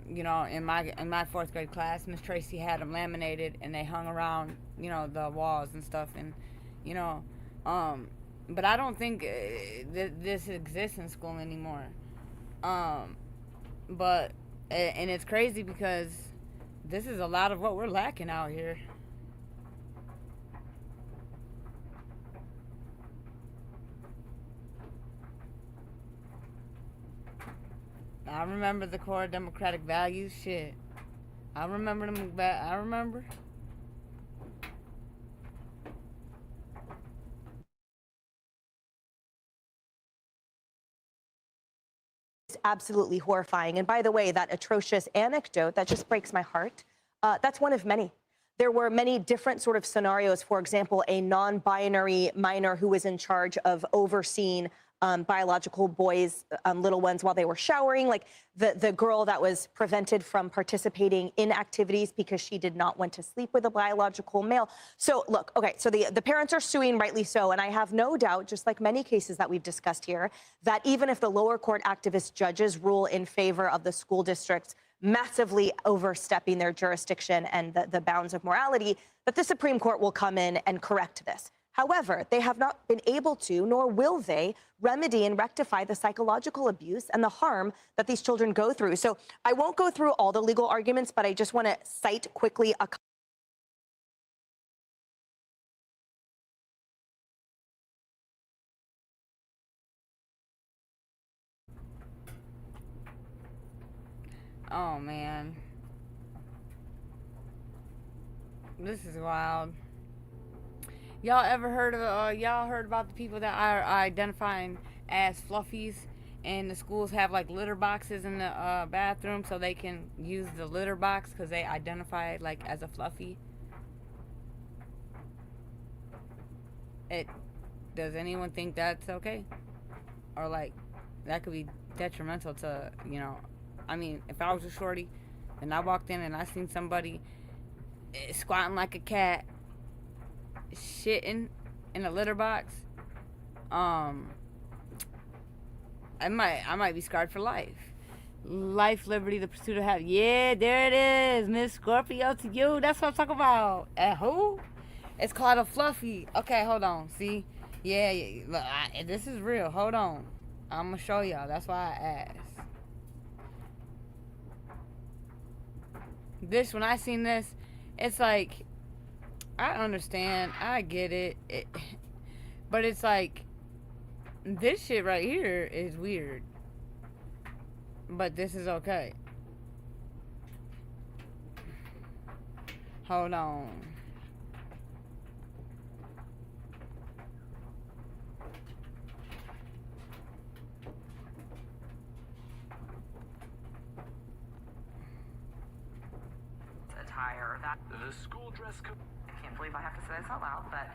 you know, in my 4th grade class, Miss Tracy had them laminated and they hung around, you know, the walls and stuff, and, you know, but I don't think this exists in school anymore. But and it's crazy because this is a lot of what we're lacking out here. I remember the core democratic values. Shit, I remember them. I remember. absolutely horrifying. And by the way, that atrocious anecdote, that just breaks my heart. That's one of many. There were many different sort of scenarios. For example, a non-binary minor who was in charge of overseeing biological boys, little ones, while they were showering, like the girl that was prevented from participating in activities because she did not want to sleep with a biological male. So look, okay, so the parents are suing, rightly so, and I have no doubt, just like many cases that we've discussed here, that even if the lower court activist judges rule in favor of the school districts massively overstepping their jurisdiction and the bounds of morality, that the Supreme Court will come in and correct this. However, they have not been able to, nor will they, remedy and rectify the psychological abuse and the harm that these children go through. So I won't go through all the legal arguments, but I just want to cite quickly a Oh man, this is wild. Y'all ever heard of y'all heard about the people that are identifying as fluffies, and the schools have like litter boxes in the bathroom so they can use the litter box because they identify it like as a fluffy? Does anyone think that's okay, or like that could be detrimental to, you know? I mean, if I was a shorty and I walked in and I seen somebody squatting like a cat, shitting in a litter box, I might be scarred for life. Life, liberty, the pursuit of happiness. Yeah, there it is, Miss Scorpio to you. That's what I'm talking about. Who? It's called a fluffy. Okay, hold on. See? Yeah. Look, this is real. Hold on. I'm gonna show y'all. That's why I asked. This, when I seen this, it's like, I understand, I get it, but it's like, this shit right here is weird, but this is okay. Hold on. Attire. The school dress code. I can't believe I have to say this out loud, but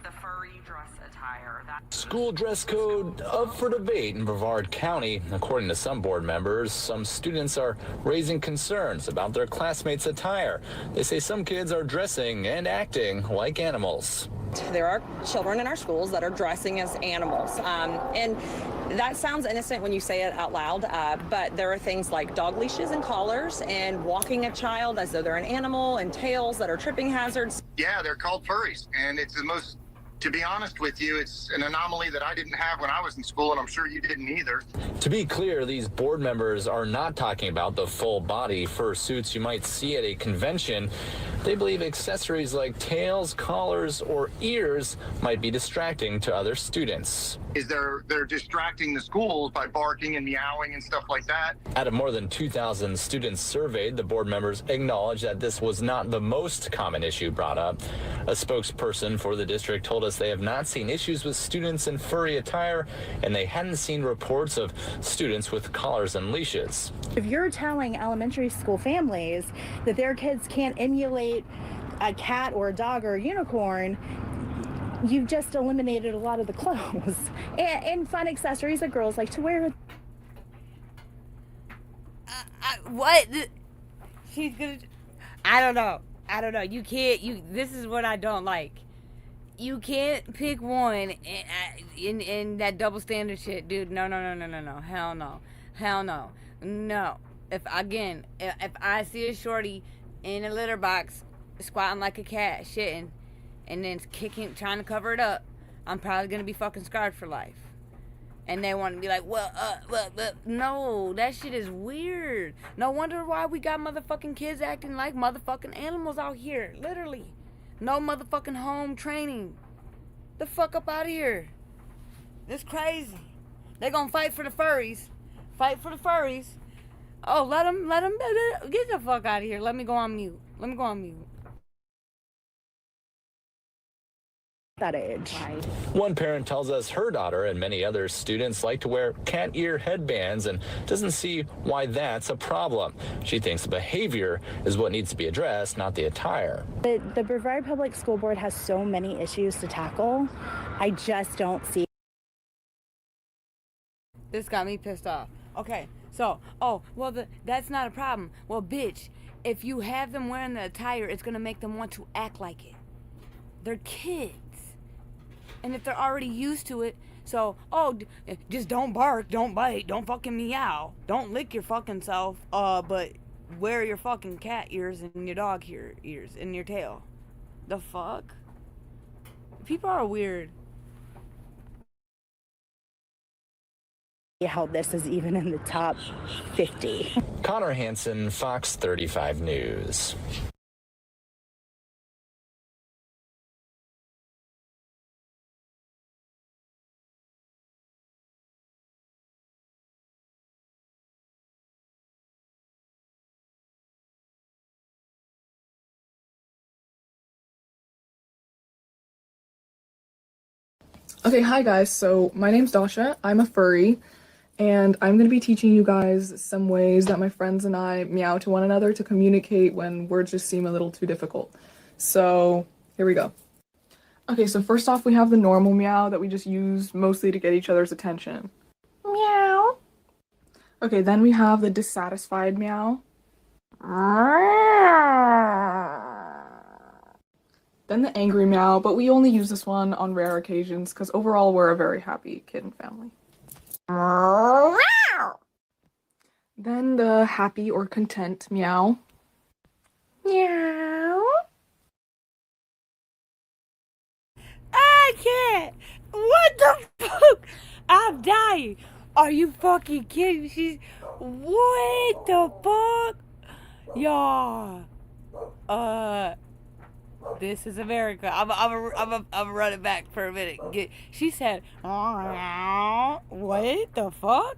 the furry dress attire. School dress code up for debate in Brevard County. According to some board members, some students are raising concerns about their classmates' attire. They say some kids are dressing and acting like animals. There are children in our schools that are dressing as animals. And that sounds innocent when you say it out loud, but there are things like dog leashes and collars and walking a child as though they're an animal and tails that are tripping hazards. Yeah, they're called furries. And it's the most, to be honest with you, it's an anomaly that I didn't have when I was in school, and I'm sure you didn't either. To be clear, these board members are not talking about the full body fursuits you might see at a convention. They believe accessories like tails, collars, or ears might be distracting to other students. They're distracting the schools by barking and meowing and stuff like that. Out of more than 2,000 students surveyed, the board members acknowledged that this was not the most common issue brought up. A spokesperson for the district told us they have not seen issues with students in furry attire, and they hadn't seen reports of students with collars and leashes. If you're telling elementary school families that their kids can't emulate a cat or a dog or a unicorn, you've just eliminated a lot of the clothes and fun accessories that girls like to wear. What? She's gonna... I don't know. You can't... This is what I don't like. You can't pick one in that double standard shit, dude. No. Hell no. No. If I see a shorty in a litter box squatting like a cat, shitting, and then kicking, trying to cover it up, I'm probably gonna be fucking scarred for life. And they want to be like, well, no, that shit is weird. No wonder why we got motherfucking kids acting like motherfucking animals out here, literally. No motherfucking home training. The fuck up out of here. This crazy. They gonna fight for the furries. Oh, let them get the fuck out of here. Let me go on mute. that age. One parent tells us her daughter and many other students like to wear cat ear headbands and doesn't see why that's a problem. She thinks the behavior is what needs to be addressed, not the attire. The Brevard Public School Board has so many issues to tackle. I just don't see. This got me pissed off. Okay, so, that's not a problem. Well, bitch, if you have them wearing the attire, it's gonna make them want to act like it. They're kids. And if they're already used to it, so, just don't bark, don't bite, don't fucking meow, don't lick your fucking self, but wear your fucking cat ears and your dog ears in your tail. The fuck? People are weird. How this is even in the top 50. Connor Hansen, Fox 35 News. Okay, hi guys. So my name's Dasha. I'm a furry, and I'm going to be teaching you guys some ways that my friends and I meow to one another to communicate when words just seem a little too difficult. So here we go. Okay, so first off we have the normal meow that we just use mostly to get each other's attention. Meow. Okay, then we have the dissatisfied meow. Then the angry meow, but we only use this one on rare occasions because overall we're a very happy kitten family. Then the happy or content meow. Meow. I can't! What the fuck? I'm dying! Are you fucking kidding me? What the fuck? Y'all. This is America. I'm running back for a minute. She said, what the fuck?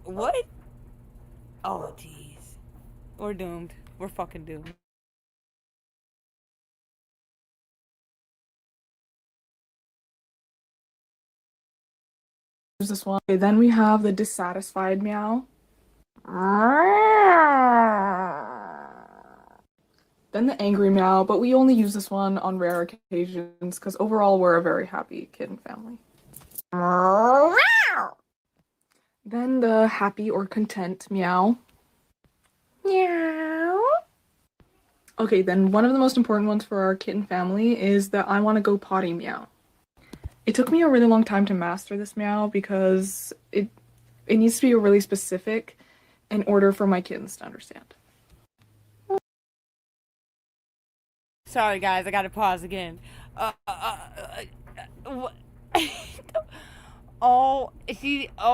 What? Oh, jeez. We're doomed. We're fucking doomed. There's this one. Okay, then we have the dissatisfied meow. Then the angry meow, but we only use this one on rare occasions because overall we're a very happy kitten family. Then the happy or content meow. Meow. Okay, then one of the most important ones for our kitten family is the I want to go potty meow. It took me a really long time to master this meow because it needs to be really specific in order for my kittens to understand. Sorry guys, I gotta pause again. Oh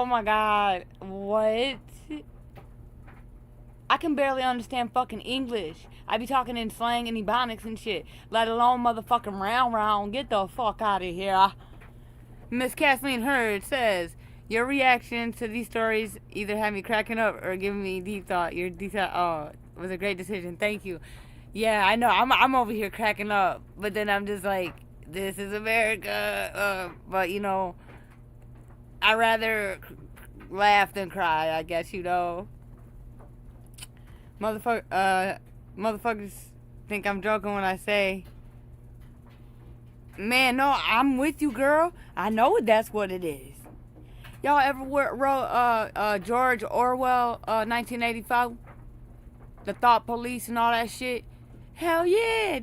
my god, what? I can barely understand fucking English. I be talking in slang and ebonics and shit, let alone motherfucking round. Get the fuck out of here. Miss Kathleen Hurd says, your reaction to these stories either have me cracking up or giving me deep thought. Your deep thought, was a great decision. Thank you. Yeah, I know. I'm over here cracking up, but then I'm just like, this is America. But you know, I rather laugh than cry. I guess motherfuckers think I'm joking when I say, man, no, I'm with you, girl. I know that's what it is. Y'all ever wrote George Orwell, 1985? The Thought Police and all that shit? Hell yeah,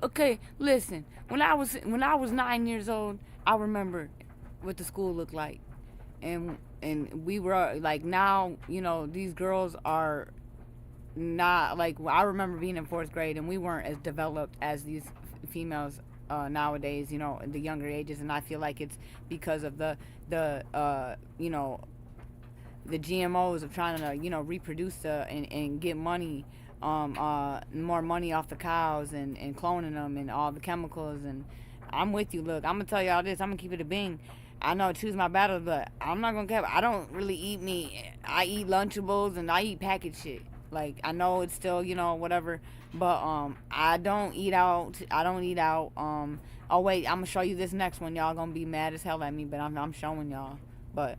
okay, listen, when I was 9 years old, I remember what the school looked like. And we were like, now, you know, these girls are not like, I remember being in 4th grade and we weren't as developed as these females nowadays, you know, in the younger ages, and I feel like it's because of the you know, the GMOs of trying to, you know, reproduce and get money, more money off the cows and cloning them and all the chemicals. And I'm with you. Look, I'm gonna tell y'all this. I'm gonna keep it a bing. I know, choose my battles, but I'm not gonna care. I don't really eat meat. I eat Lunchables and I eat packaged shit. Like, I know it's still, you know, whatever, but I don't eat out. Oh wait, I'm gonna show you this next one. Y'all gonna be mad as hell at me, but I'm showing y'all. But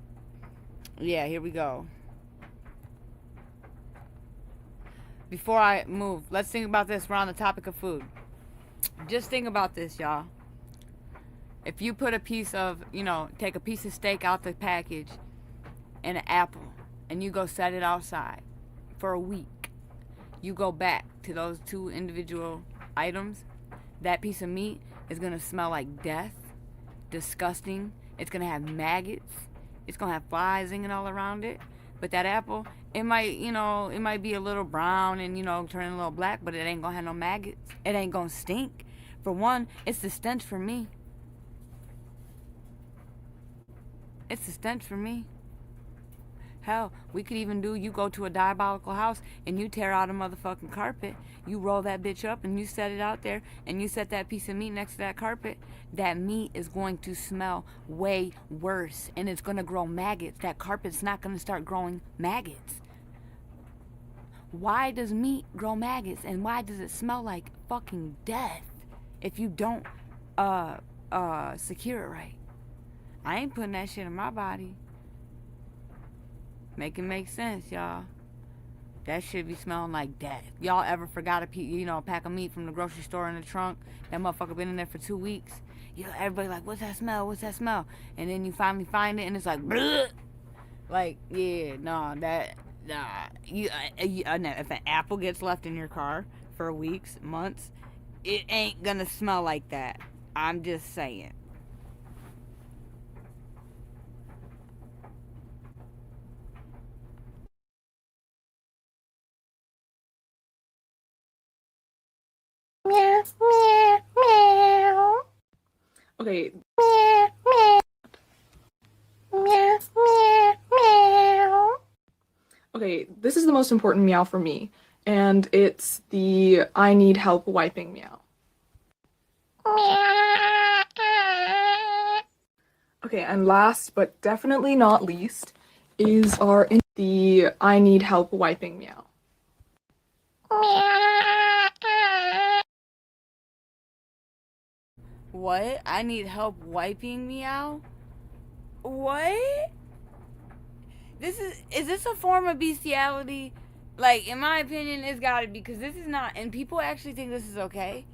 yeah, here we go. Before I move, let's think about this. We're on the topic of food. Just think about this, y'all. If you put a piece of, you know, take a piece of steak out the package and an apple, and you go set it outside for a week, you go back to those two individual items, that piece of meat is gonna smell like death, disgusting. It's gonna have maggots. It's gonna have flies zinging all around it. But that apple, it might, you know, it might be a little brown and, you know, turn a little black, but it ain't gonna have no maggots. It ain't gonna stink. For one, it's the stench for me. It's the stench for me. Hell, we could even do, you go to a diabolical house and you tear out a motherfucking carpet. You roll that bitch up and you set it out there and you set that piece of meat next to that carpet. That meat is going to smell way worse and it's going to grow maggots. That carpet's not going to start growing maggots. Why does meat grow maggots and why does it smell like fucking death if you don't secure it right? I ain't putting that shit in my body. Make it make sense, y'all. That shit be smelling like death. Y'all ever forgot a pack of meat from the grocery store in the trunk? That motherfucker been in there for 2 weeks. Everybody like, what's that smell? What's that smell? And then you finally find it and it's like, bleh. Like, yeah, if an apple gets left in your car for weeks, months, it ain't gonna smell like that. I'm just saying. Meow, meow, meow. Okay. Meow, meow. Meow, meow, meow. Okay, this is the most important meow for me, and it's the I need help wiping meow. Okay, and last but definitely not least is the I need help wiping meow. What? I need help wiping meow? What? Is this a form of bestiality? Like, in my opinion, it's gotta be, because this is not, and people actually think this is okay.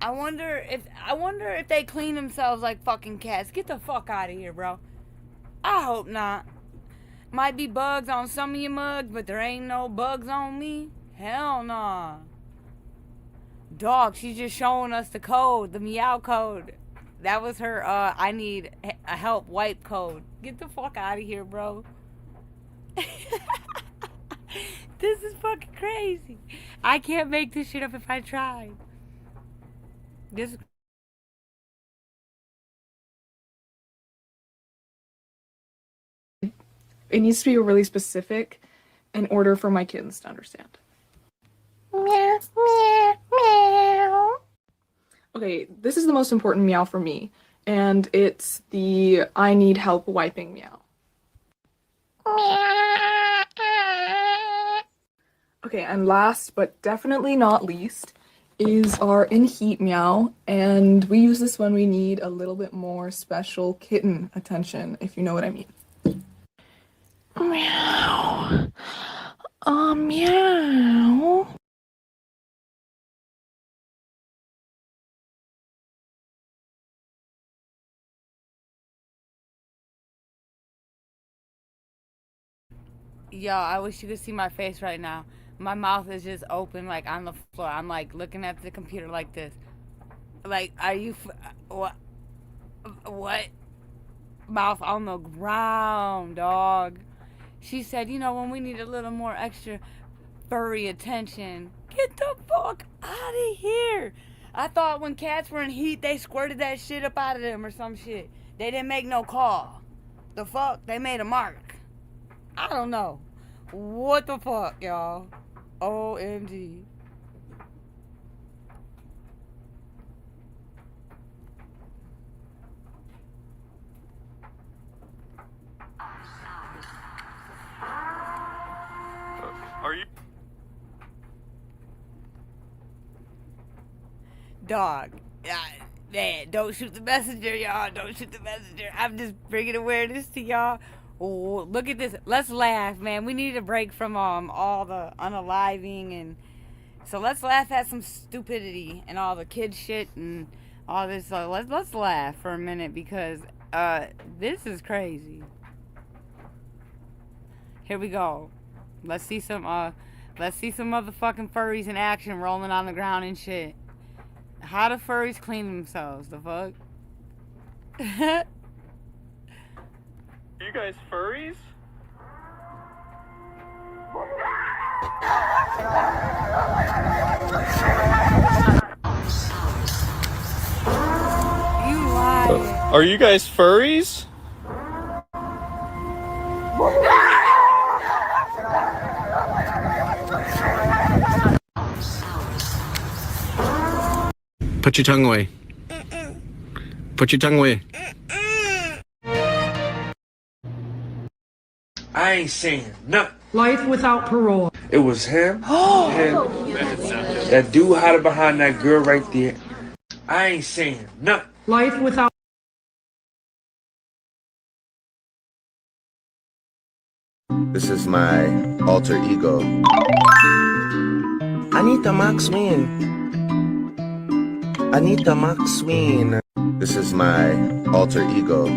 I wonder if they clean themselves like fucking cats. Get the fuck out of here, bro. I hope not. Might be bugs on some of your mugs, but there ain't no bugs on me. Hell nah. Dog, she's just showing us the code, the meow code. That was her, I need a help wipe code. Get the fuck out of here, bro. This is fucking crazy. I can't make this shit up if I tried. This. It needs to be really specific in order for my kittens to understand. Meow, meow, meow. Okay, this is the most important meow for me, and it's the I need help wiping meow. Okay, and last but definitely not least is our in heat meow, and we use this when we need a little bit more special kitten attention, if you know what I mean. Meow. Meow. Yo, I wish you could see my face right now. My mouth is just open, like, on the floor. I'm, like, looking at the computer like this. Like, are you... What? Mouth on the ground, dog. She said, you know, when we need a little more extra furry attention. Get the fuck out of here. I thought when cats were in heat, they squirted that shit up out of them or some shit. They didn't make no call. The fuck? They made a mark. I don't know. What the fuck, y'all? OMG. Dog. Man, don't shoot the messenger, y'all. Don't shoot the messenger. I'm just bringing awareness to y'all. Oh, look at this. Let's laugh, man. We need a break from all the unaliving, and so let's laugh at some stupidity and all the kid shit and all this. Let's laugh for a minute because this is crazy. Here we go. Let's see some motherfucking furries in action rolling on the ground and shit. How do furries clean themselves? The fuck? You guys furries? You lying. Are you guys furries? Put your tongue away. Put your tongue away. I ain't saying nothing. Life without parole. It was him. And that dude hiding behind that girl right there. I ain't saying nothing. Life without. This is my alter ego. Anita Maxwin. Anita Maxwin. This is my alter ego.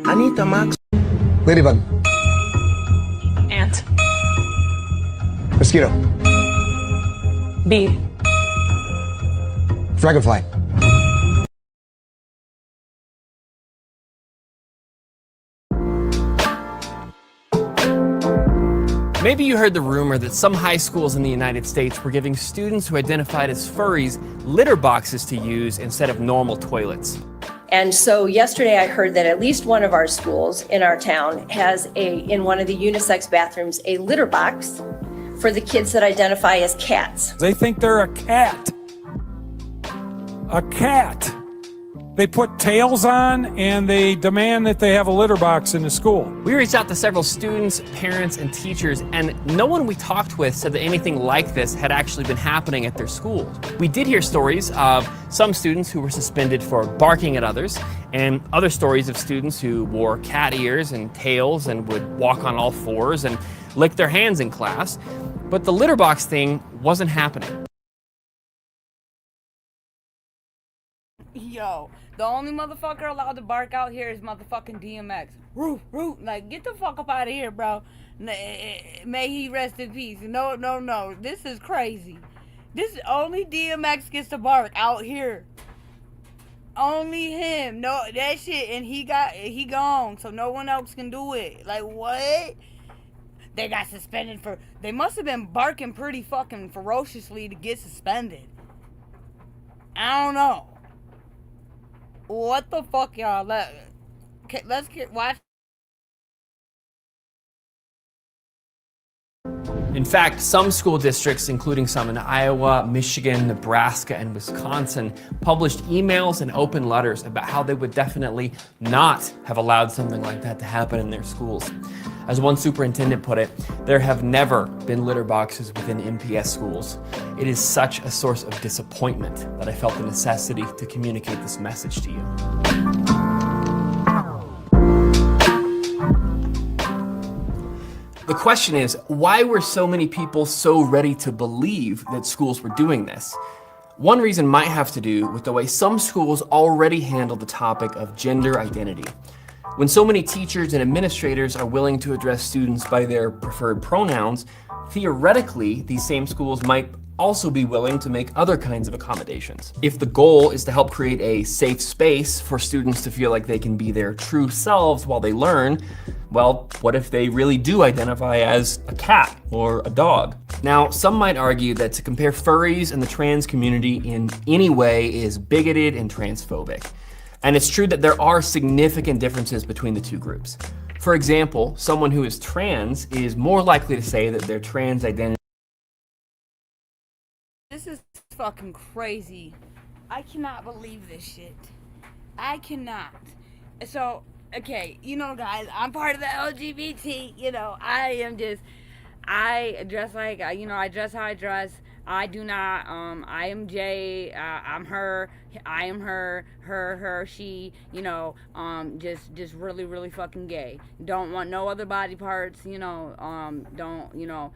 Anita Max. Ladybug. Ant. Mosquito. Bee. Dragonfly. Maybe you heard the rumor that some high schools in the United States were giving students who identified as furries litter boxes to use instead of normal toilets. And so yesterday I heard that at least one of our schools in our town has in one of the unisex bathrooms, a litter box for the kids that identify as cats. They think they're a cat. A cat. They put tails on and they demand that they have a litter box in the school. We reached out to several students, parents, and teachers, and no one we talked with said that anything like this had actually been happening at their schools. We did hear stories of some students who were suspended for barking at others, and other stories of students who wore cat ears and tails and would walk on all fours and lick their hands in class. But the litter box thing wasn't happening. Yo, the only motherfucker allowed to bark out here is motherfucking DMX. Roof, roof. Like, get the fuck up out of here, bro. May he rest in peace. No. This is crazy. This only DMX gets to bark out here. Only him. No, that shit, and he gone, so no one else can do it. Like, what? They got suspended for. They must have been barking pretty fucking ferociously to get suspended. I don't know. What the fuck, y'all? Let's watch. In fact, some school districts, including some in Iowa, Michigan, Nebraska, and Wisconsin, published emails and open letters about how they would definitely not have allowed something like that to happen in their schools. As one superintendent put it, there have never been litter boxes within MPS schools. It is such a source of disappointment that I felt the necessity to communicate this message to you. The question is, why were so many people so ready to believe that schools were doing this? One reason might have to do with the way some schools already handle the topic of gender identity. When so many teachers and administrators are willing to address students by their preferred pronouns, theoretically, these same schools might also be willing to make other kinds of accommodations. If the goal is to help create a safe space for students to feel like they can be their true selves while they learn, well, what if they really do identify as a cat or a dog? Now, some might argue that to compare furries and the trans community in any way is bigoted and transphobic. And it's true that there are significant differences between the two groups. For example, someone who is trans is more likely to say that their trans identity. This is fucking crazy. I cannot believe this shit. I cannot. So, okay, guys, I'm part of the LGBT, I dress like, I dress how I dress. I do not. I am Jay. I'm her. I am her. Her. She. You know. Just really, really fucking gay. Don't want no other body parts. You know. Don't. You know.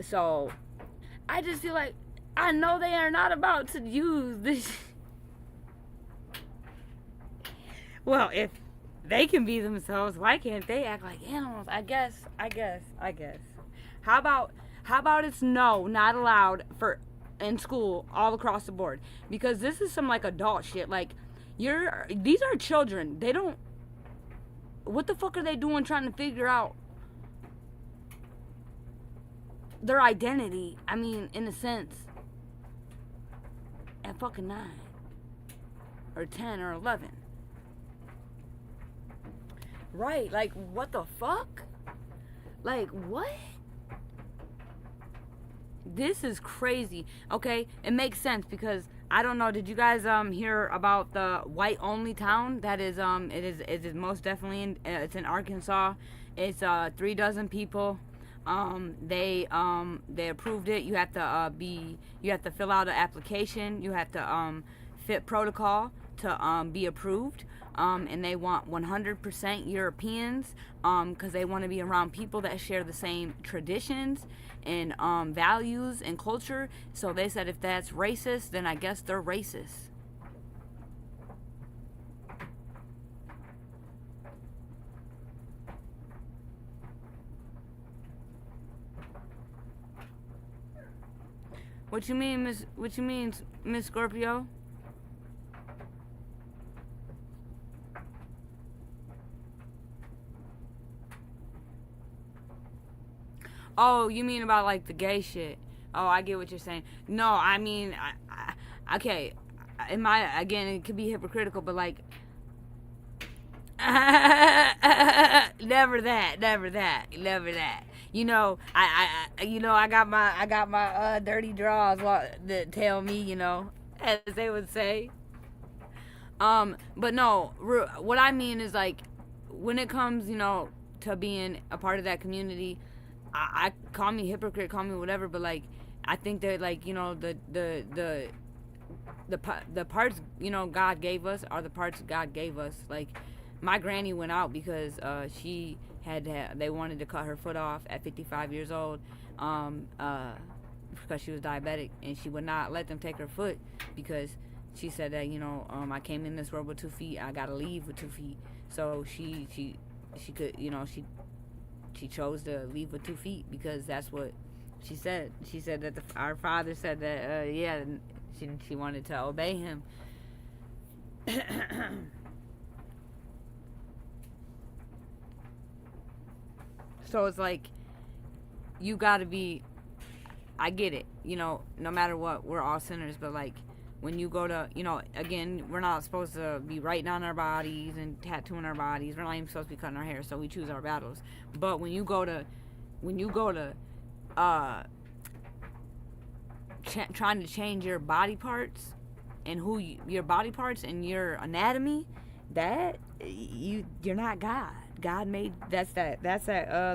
So, I just feel like I know they are not about to use this. Well, if they can be themselves, why can't they act like animals? I guess. How about it's no, not allowed for in school all across the board? Because this is some like adult shit. Like, these are children. They don't. What the fuck are they doing trying to figure out their identity? I mean, in a sense, at fucking 9 or 10 or 11. Right, like, what the fuck? Like, what? This is crazy. Okay, it makes sense because I don't know. Did you guys hear about the white only town that is it is most definitely in it's in Arkansas. It's 3 dozen people. They approved it. You have to fill out an application. You have to fit protocol to be approved. And they want 100% Europeans because they want to be around people that share the same traditions and values and culture. So they said if that's racist, then I guess they're racist. What you mean, Miss Scorpio? Oh, you mean about like the gay shit? Oh, I get what you're saying. No, I mean, okay. Again, it could be hypocritical, but like, never that. You know, I got my dirty draws that tell me, you know, as they would say. But no, what I mean is like, when it comes, you know, to being a part of that community. I call me hypocrite, call me whatever, but like I think that like, you know, the parts, you know, God gave us are the parts God gave us. Like my granny went out because she they wanted to cut her foot off at 55 years old because she was diabetic, and she would not let them take her foot because she said that, you know, I came in this world with 2 feet, I gotta leave with 2 feet. So she could, you know, she chose to leave with 2 feet because that's what she said. She said that our father said that, yeah, she wanted to obey him. So it's like, you gotta be, I get it, you know, no matter what, we're all sinners, but like, when you go to, you know, again, we're not supposed to be writing on our bodies and tattooing our bodies. We're not even supposed to be cutting our hair, so we choose our battles. But when you go to trying to change your body parts and your body parts and your anatomy, that you're not God. God made that's that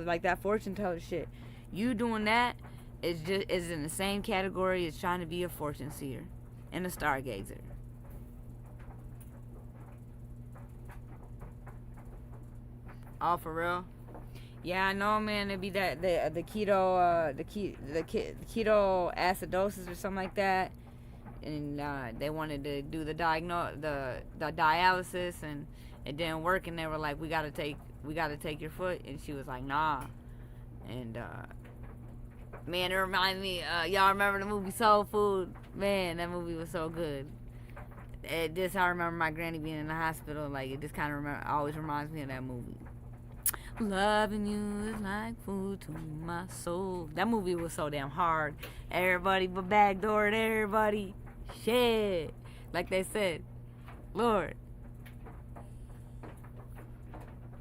like that fortune teller shit. You doing that is in the same category as trying to be a fortune seer and a stargazer. Oh, for real? Yeah, I know, man. It'd be that the keto keto acidosis or something like that, and they wanted to do the dialysis, and it didn't work, and they were like, we gotta take your foot, and she was like, nah, and man, it reminded me, y'all remember the movie Soul Food? Man, that movie was so good. I remember my granny being in the hospital. Like, it just kind of always reminds me of that movie. Loving you is like food to my soul. That movie was so damn hard. Everybody but backdoored everybody. Shit. Like they said, Lord,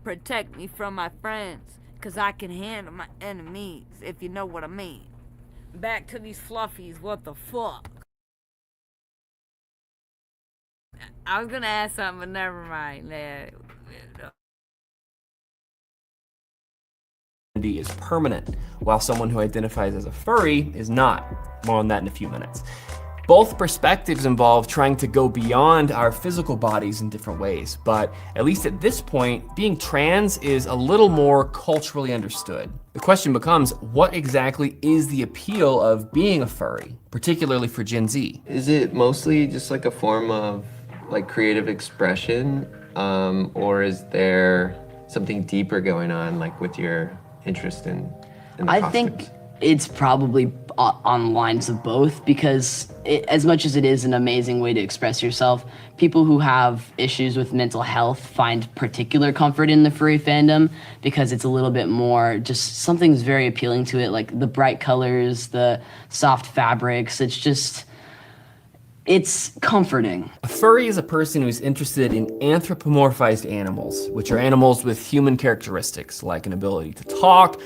protect me from my friends, 'cause I can handle my enemies, if you know what I mean. Back to these fluffies, what the fuck? I was gonna ask something, but never mind. is permanent, while someone who identifies as a furry is not. More on that in a few minutes. Both perspectives involve trying to go beyond our physical bodies in different ways, but at least at this point, being trans is a little more culturally understood. The question becomes, what exactly is the appeal of being a furry, particularly for Gen Z? Is it mostly just like a form of like creative expression, or is there something deeper going on, like with your interest in the I costumes? think it's probably on lines of both, because as much as it is an amazing way to express yourself, people who have issues with mental health find particular comfort in the furry fandom because it's a little bit more, just something's very appealing to it, like the bright colors, the soft fabrics. It's comforting. A furry is a person who's interested in anthropomorphized animals, which are animals with human characteristics, like an ability to talk.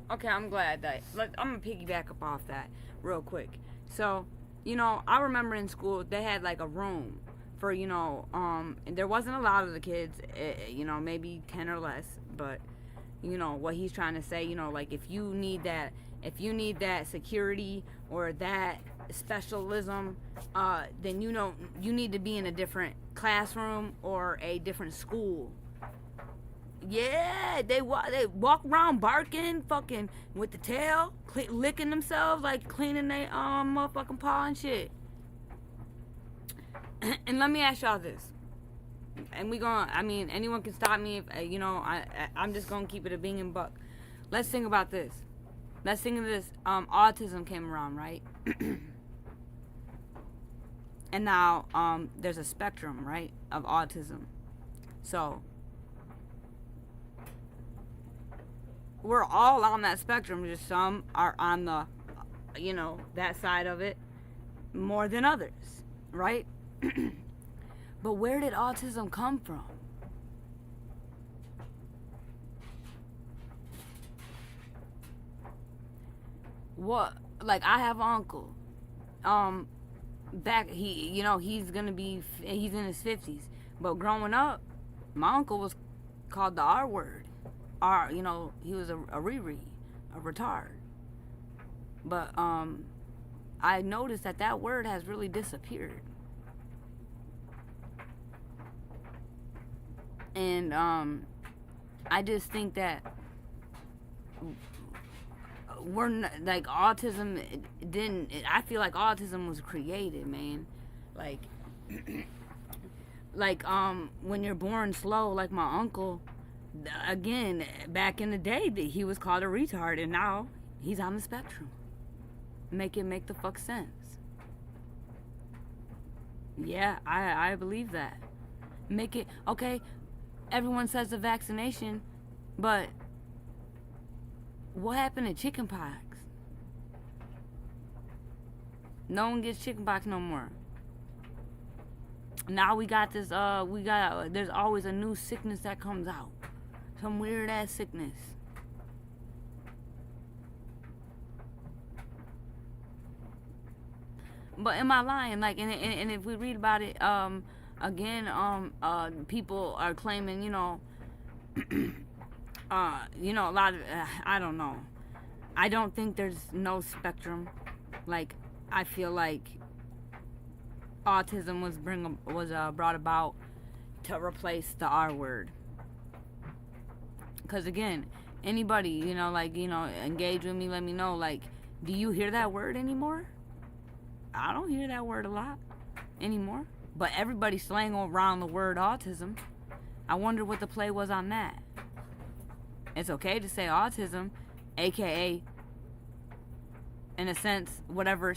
Okay, I'm glad that. I'm gonna piggyback up off that real quick. So, I remember in school they had like a room for, and there wasn't a lot of the kids, maybe 10 or less, but what he's trying to say, like if you need that security or that specialism, then you need to be in a different classroom or a different school. Yeah, they walk around barking, fucking with the tail, licking themselves, like cleaning their motherfucking paw and shit. And let me ask y'all this, and anyone can stop me if I'm just gonna keep it a bing and buck. Let's think about this. Let's think of this. Autism came around, right? And now there's a spectrum, right, of autism. So we're all on that spectrum, just some are on the, that side of it more than others, right? But where did autism come from? What, like I have an uncle, he's in his 50s, but growing up, my uncle was called the R word. He was a Riri, a retard. But I noticed that word has really disappeared. And I just think that we're not, like, autism I feel like autism was created, man. Like when you're born slow, like my uncle, again, back in the day, he was called a retard, and now he's on the spectrum. Make the fuck sense. Yeah, I believe that. Make it, okay, everyone says the vaccination, but what happened to chickenpox? No one gets chickenpox no more. Now we got this, there's always a new sickness that comes out. Some weird ass sickness. But am I lying? Like, and if we read about it, again, people are claiming, a lot of, I don't know. I don't think there's no spectrum. Like, I feel like autism was brought about to replace the R word. Because again, anybody, engage with me, let me know, like, do you hear that word anymore? I don't hear that word a lot anymore. But everybody's slaying around the word autism. I wonder what the play was on that. It's okay to say autism, aka, in a sense, whatever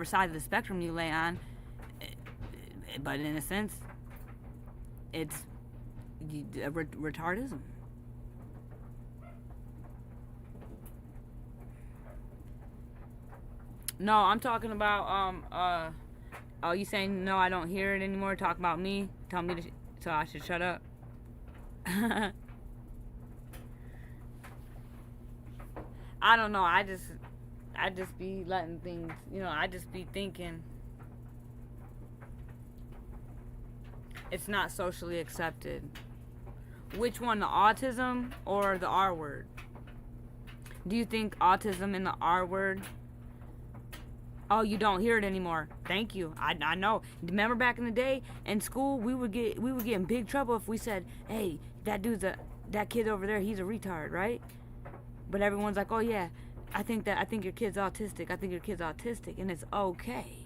side of the spectrum you lay on, but in a sense, it's retardism. No, I'm talking about oh, you saying no? I don't hear it anymore. Talk about me. Tell me so I should shut up. I don't know. I just be letting things. I just be thinking it's not socially accepted. Which one, the autism or the R word? Do you think autism and the R word? Oh, you don't hear it anymore. Thank you. I know. Remember back in the day in school, we would get in big trouble if we said, "Hey, that kid over there, he's a retard," right? But everyone's like, "Oh yeah, I think your kid's autistic. I think your kid's autistic," and it's okay.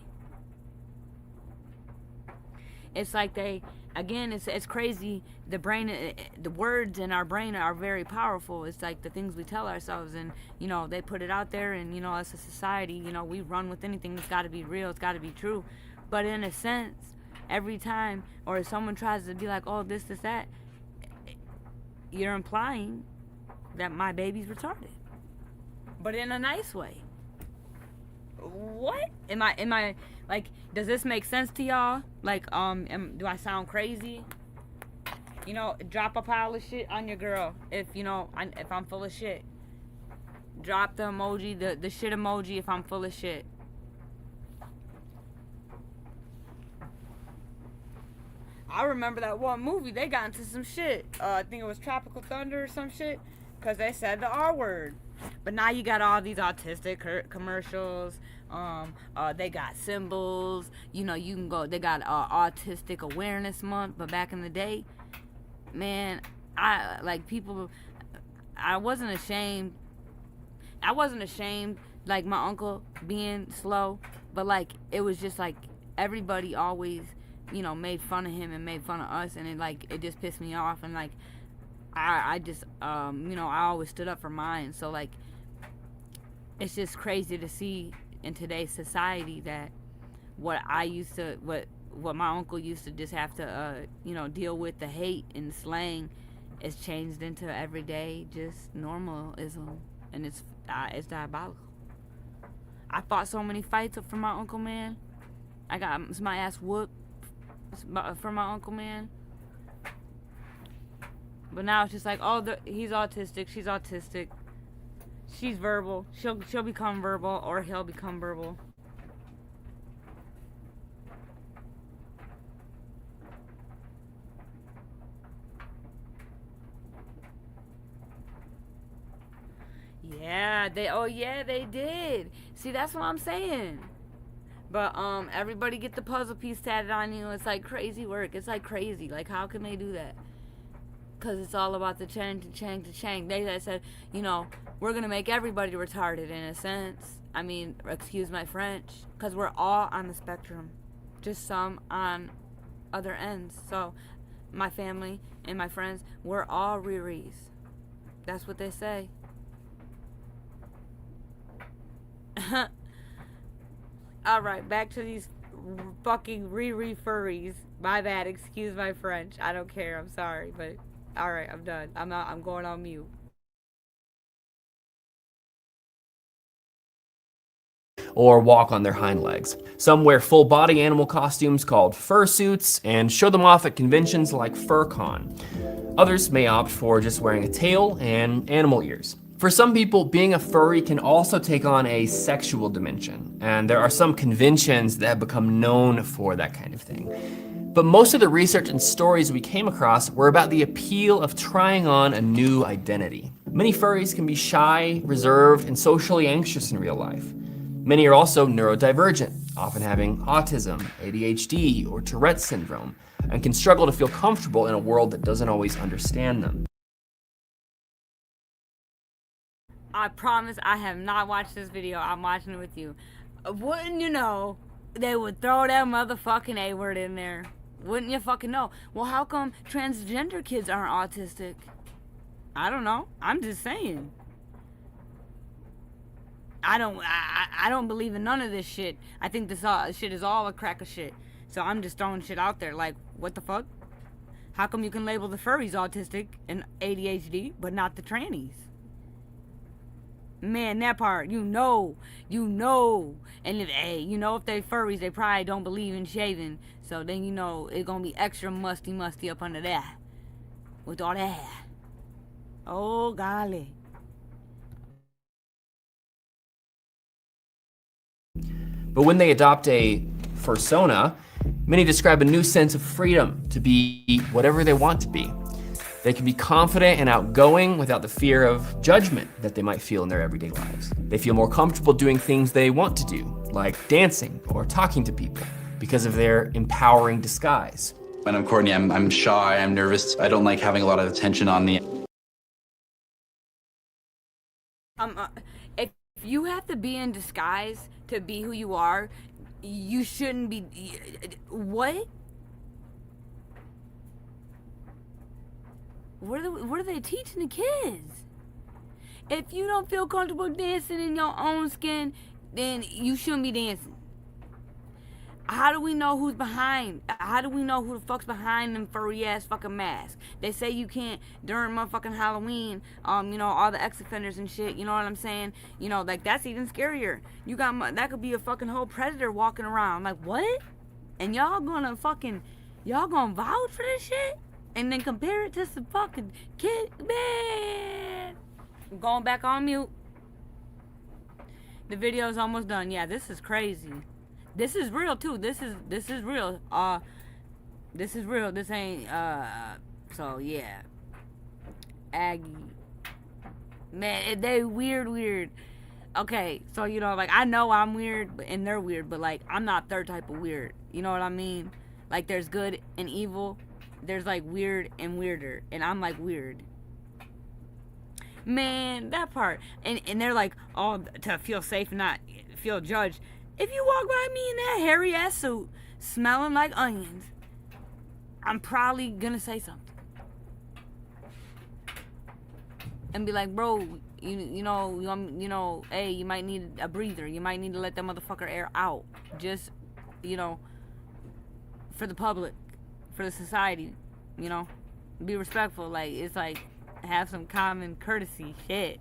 It's like it's crazy. The brain, the words in our brain are very powerful. It's like the things we tell ourselves, and they put it out there, and as a society, we run with anything that's got to be real, it's got to be true. But in a sense, every time, or if someone tries to be like, "Oh, this, that," you're implying that my baby's retarded, but in a nice way. What am I like? Does this make sense to y'all? Like, do I sound crazy? Drop a pile of shit on your girl if if I'm full of shit. Drop the emoji, the shit emoji if I'm full of shit. I remember that one movie, they got into some shit. I think it was Tropical Thunder or some shit, because they said the R word. But now you got all these autistic commercials. They got symbols. You can go. They got Autistic Awareness Month. But back in the day, man, I wasn't ashamed. Like my uncle being slow, but like it was just like everybody always, made fun of him and made fun of us, and it just pissed me off. And like I just I always stood up for mine. So like it's just crazy to see in today's society that what my uncle used to just have to deal with, the hate and slang, is changed into everyday just normalism, and it's diabolical. I fought so many fights for my uncle, man. I got my ass whooped for my uncle, man. But now it's just like, oh, he's autistic, she's autistic, she's verbal, she'll become verbal, or he'll become verbal. Yeah, they did. See, that's what I'm saying. But everybody get the puzzle piece tatted on you. It's like crazy work. It's like crazy. Like, how can they do that? Because it's all about the chang. They said, we're going to make everybody retarded in a sense. I mean, excuse my French. Because we're all on the spectrum. Just some on other ends. So, my family and my friends, we're all Riris. That's what they say. Alright, back to these fucking Riri furries. My bad, excuse my French. I don't care, I'm sorry, but alright, I'm done. I'm going on mute. Or walk on their hind legs. Some wear full body animal costumes called fursuits and show them off at conventions like FurCon. Others may opt for just wearing a tail and animal ears. For some people, being a furry can also take on a sexual dimension, and there are some conventions that have become known for that kind of thing. But most of the research and stories we came across were about the appeal of trying on a new identity. Many furries can be shy, reserved, and socially anxious in real life. Many are also neurodivergent, often having autism, ADHD, or Tourette's syndrome, and can struggle to feel comfortable in a world that doesn't always understand them. I promise I have not watched this video. I'm watching it with you. Wouldn't you know, they would throw that motherfucking A word in there. Wouldn't you fucking know? Well, how come transgender kids aren't autistic? I don't know. I'm just saying. I don't believe in none of this shit. I think this shit is all a crack of shit. So I'm just throwing shit out there. Like, what the fuck? How come you can label the furries autistic and ADHD, but not the trannies? Man, that part, you know. And if, if they furries, they probably don't believe in shaving. So then it's gonna be extra musty up under there. With all that hair. Oh, golly. But when they adopt a fursona, many describe a new sense of freedom to be whatever they want to be. They can be confident and outgoing without the fear of judgment that they might feel in their everyday lives. They feel more comfortable doing things they want to do, like dancing or talking to people, because of their empowering disguise. When I'm Courtney, I'm shy, I'm nervous. I don't like having a lot of attention on me. If you have to be in disguise to be who you are, you shouldn't be. What? What are they teaching the kids? If you don't feel comfortable dancing in your own skin, then you shouldn't be dancing. How do we know who's behind? How do we know who the fuck's behind them furry ass fucking masks? They say you can't during motherfucking Halloween, all the ex-offenders and shit, you know what I'm saying? Like that's even scarier. That could be a fucking whole predator walking around. Like what? And y'all gonna vouch for this shit? And then compare it to some fucking kid, man. I'm going back on mute. The video's almost done. Yeah, this is crazy. This is real too. This is real. This is real. This ain't so yeah. Aggie. Man, they weird. Okay, so like I know I'm weird and they're weird, but like I'm not their type of weird. You know what I mean? Like there's good and evil. There's like weird and weirder, and I'm like weird. Man, that part. And they're like, oh, to feel safe and not feel judged. If you walk by me in that hairy ass suit, smelling like onions, I'm probably gonna say something. And be like, bro, hey, you might need a breather. You might need to let that motherfucker air out. Just, for the public. For the society, be respectful. Like it's like have some common courtesy shit.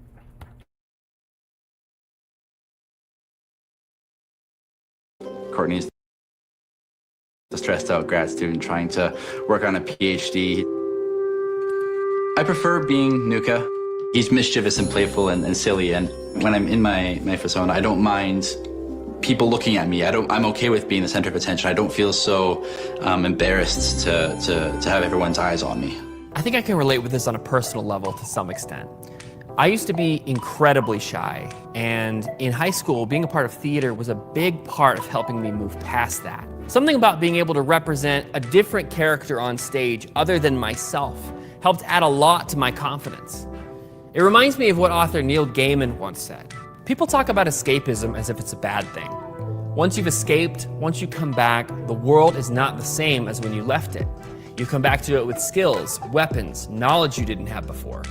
Courtney's a stressed out grad student trying to work on a PhD. I prefer being Nuka. He's mischievous and playful and silly, and when I'm in my persona, I don't mind people looking at me. I'm okay with being the center of attention. I don't feel so embarrassed to have everyone's eyes on me. I think I can relate with this on a personal level to some extent. I used to be incredibly shy, and in high school, being a part of theater was a big part of helping me move past that. Something about being able to represent a different character on stage other than myself helped add a lot to my confidence. It reminds me of what author Neil Gaiman once said. People talk about escapism as if it's a bad thing. Once you've escaped, once you come back, the world is not the same as when you left it. You come back to it with skills, weapons, knowledge you didn't have before.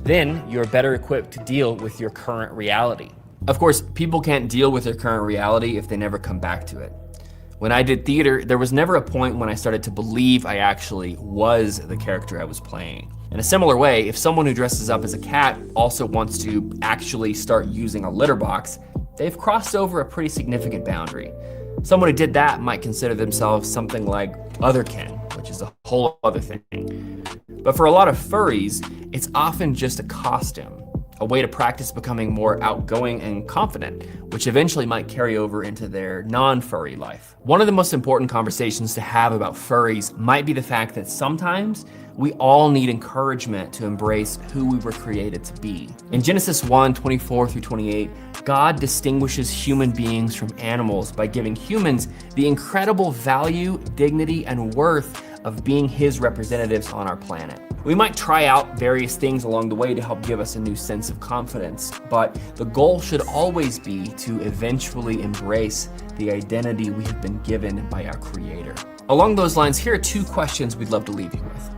Then you're better equipped to deal with your current reality. Of course, people can't deal with their current reality if they never come back to it. When I did theater, there was never a point when I started to believe I actually was the character I was playing. In a similar way, if someone who dresses up as a cat also wants to actually start using a litter box, they've crossed over a pretty significant boundary. Someone who did that might consider themselves something like otherkin, which is a whole other thing. But for a lot of furries, it's often just a costume, a way to practice becoming more outgoing and confident, which eventually might carry over into their non-furry life. One of the most important conversations to have about furries might be the fact that sometimes we all need encouragement to embrace who we were created to be. In Genesis 1:24-28, God distinguishes human beings from animals by giving humans the incredible value, dignity, and worth of being his representatives on our planet. We might try out various things along the way to help give us a new sense of confidence, but the goal should always be to eventually embrace the identity we have been given by our Creator. Along those lines, here are 2 questions we'd love to leave you with.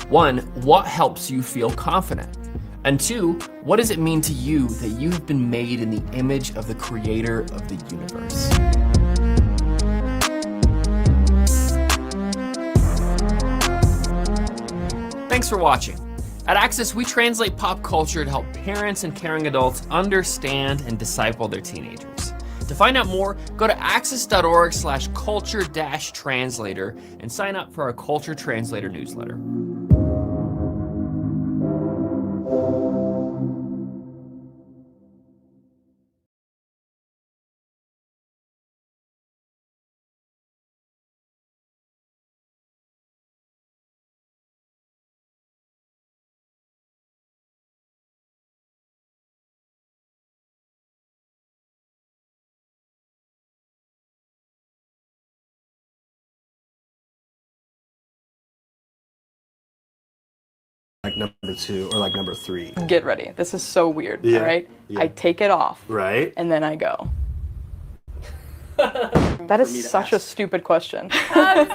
1, what helps you feel confident? And 2, what does it mean to you that you have been made in the image of the Creator of the universe? Thanks for watching. At Access, we translate pop culture to help parents and caring adults understand and disciple their teenagers. To find out more, go to access.org/culture-translator and sign up for our Culture Translator newsletter. like number 2 or like number 3? Get ready. This is so weird, Yeah, all right? yeah. I take it off. Right. And then I go. That is such a stupid question. You're like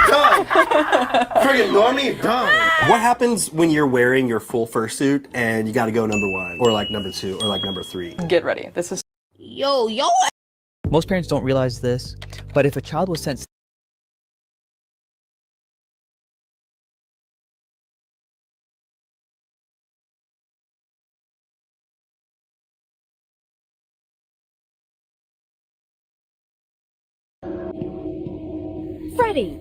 dumb. Friggin' normie, dumb. What happens when you're wearing your full fursuit and you gotta go number 1 or like number 2 or like number 3? Get ready. This is Yo. Most parents don't realize this, but if a child was sent Freddie,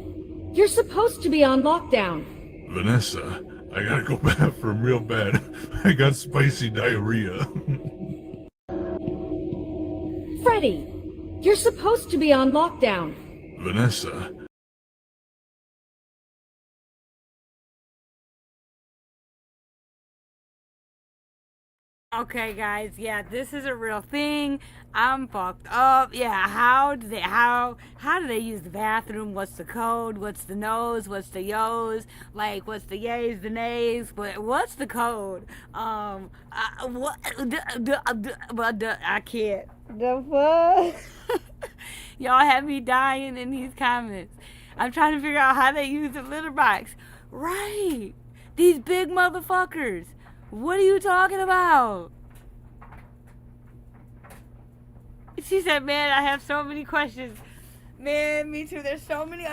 you're supposed to be on lockdown. Vanessa, I gotta go bathroom real bad. I got spicy diarrhea. Freddie, you're supposed to be on lockdown. Vanessa. Okay, guys, yeah, this is a real thing. I'm fucked up. Yeah, how do they use the bathroom? What's the code? What's the no's? What's the yo's? Like, what's the yays, the nays? What's the code? I can't. The fuck? Y'all have me dying in these comments. I'm trying to figure out how they use the litter box. Right. These big motherfuckers. What are you talking about? She said, man, I have so many questions. Man, me too. There's so many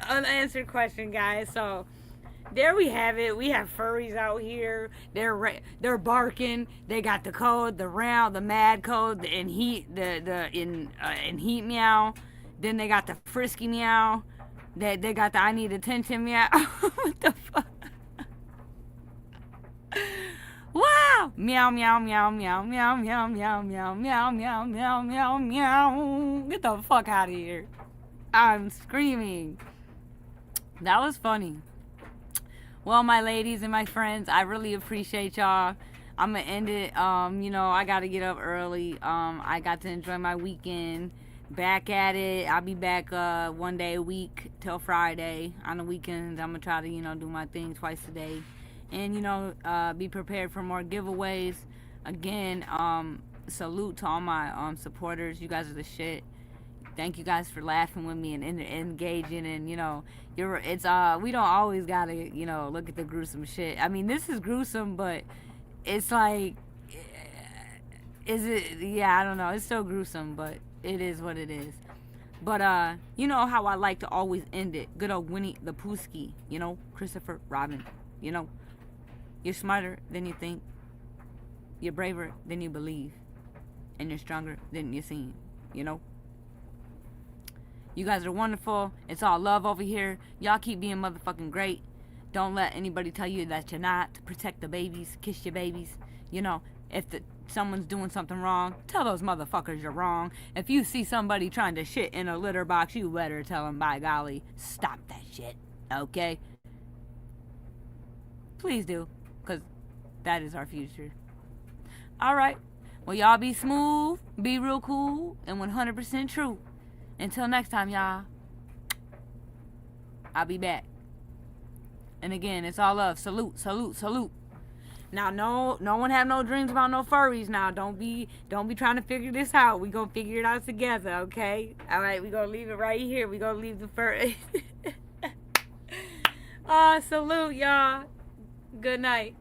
unanswered questions, guys. So there we have it. We have furries out here. They're barking. They got the code, the round, the mad code, the in heat meow. Then they got the frisky meow. They got the I need attention meow. What the fuck? Wow! Meow, meow, meow, meow, meow, meow, meow, meow, meow, meow, meow, meow, meow. Get the fuck out of here. I'm screaming. That was funny. Well, my ladies and my friends, I really appreciate y'all. I'm gonna end it. I gotta get up early. I got to enjoy my weekend. Back at it. I'll be back 1 day a week till Friday. On the weekends, I'm gonna try to, do my thing twice a day. And, be prepared for more giveaways. Again, salute to all my supporters. You guys are the shit. Thank you guys for laughing with me and engaging. And, we don't always gotta, look at the gruesome shit. I mean, this is gruesome, but it's like, I don't know. It's so gruesome, but it is what it is. But, you know how I like to always end it. Good old Winnie the Poohski, Christopher Robin, You're smarter than you think. You're braver than you believe. And you're stronger than you seem. You guys are wonderful. It's all love over here. Y'all keep being motherfucking great. Don't let anybody tell you that you're not. Protect the babies. Kiss your babies. If someone's doing something wrong, tell those motherfuckers you're wrong. If you see somebody trying to shit in a litter box, you better tell them, by golly, stop that shit. Okay? Please do. Because that is our future. Alright. Well, y'all be smooth, be real cool, and 100% true. Until next time, y'all. I'll be back. And again, it's all love. Salute, salute, salute. Now, no one have no dreams about no furries now. Don't be trying to figure this out. We gonna figure it out together, okay? Alright, we gonna leave it right here. We gonna leave the furry. Salute, y'all. Good night.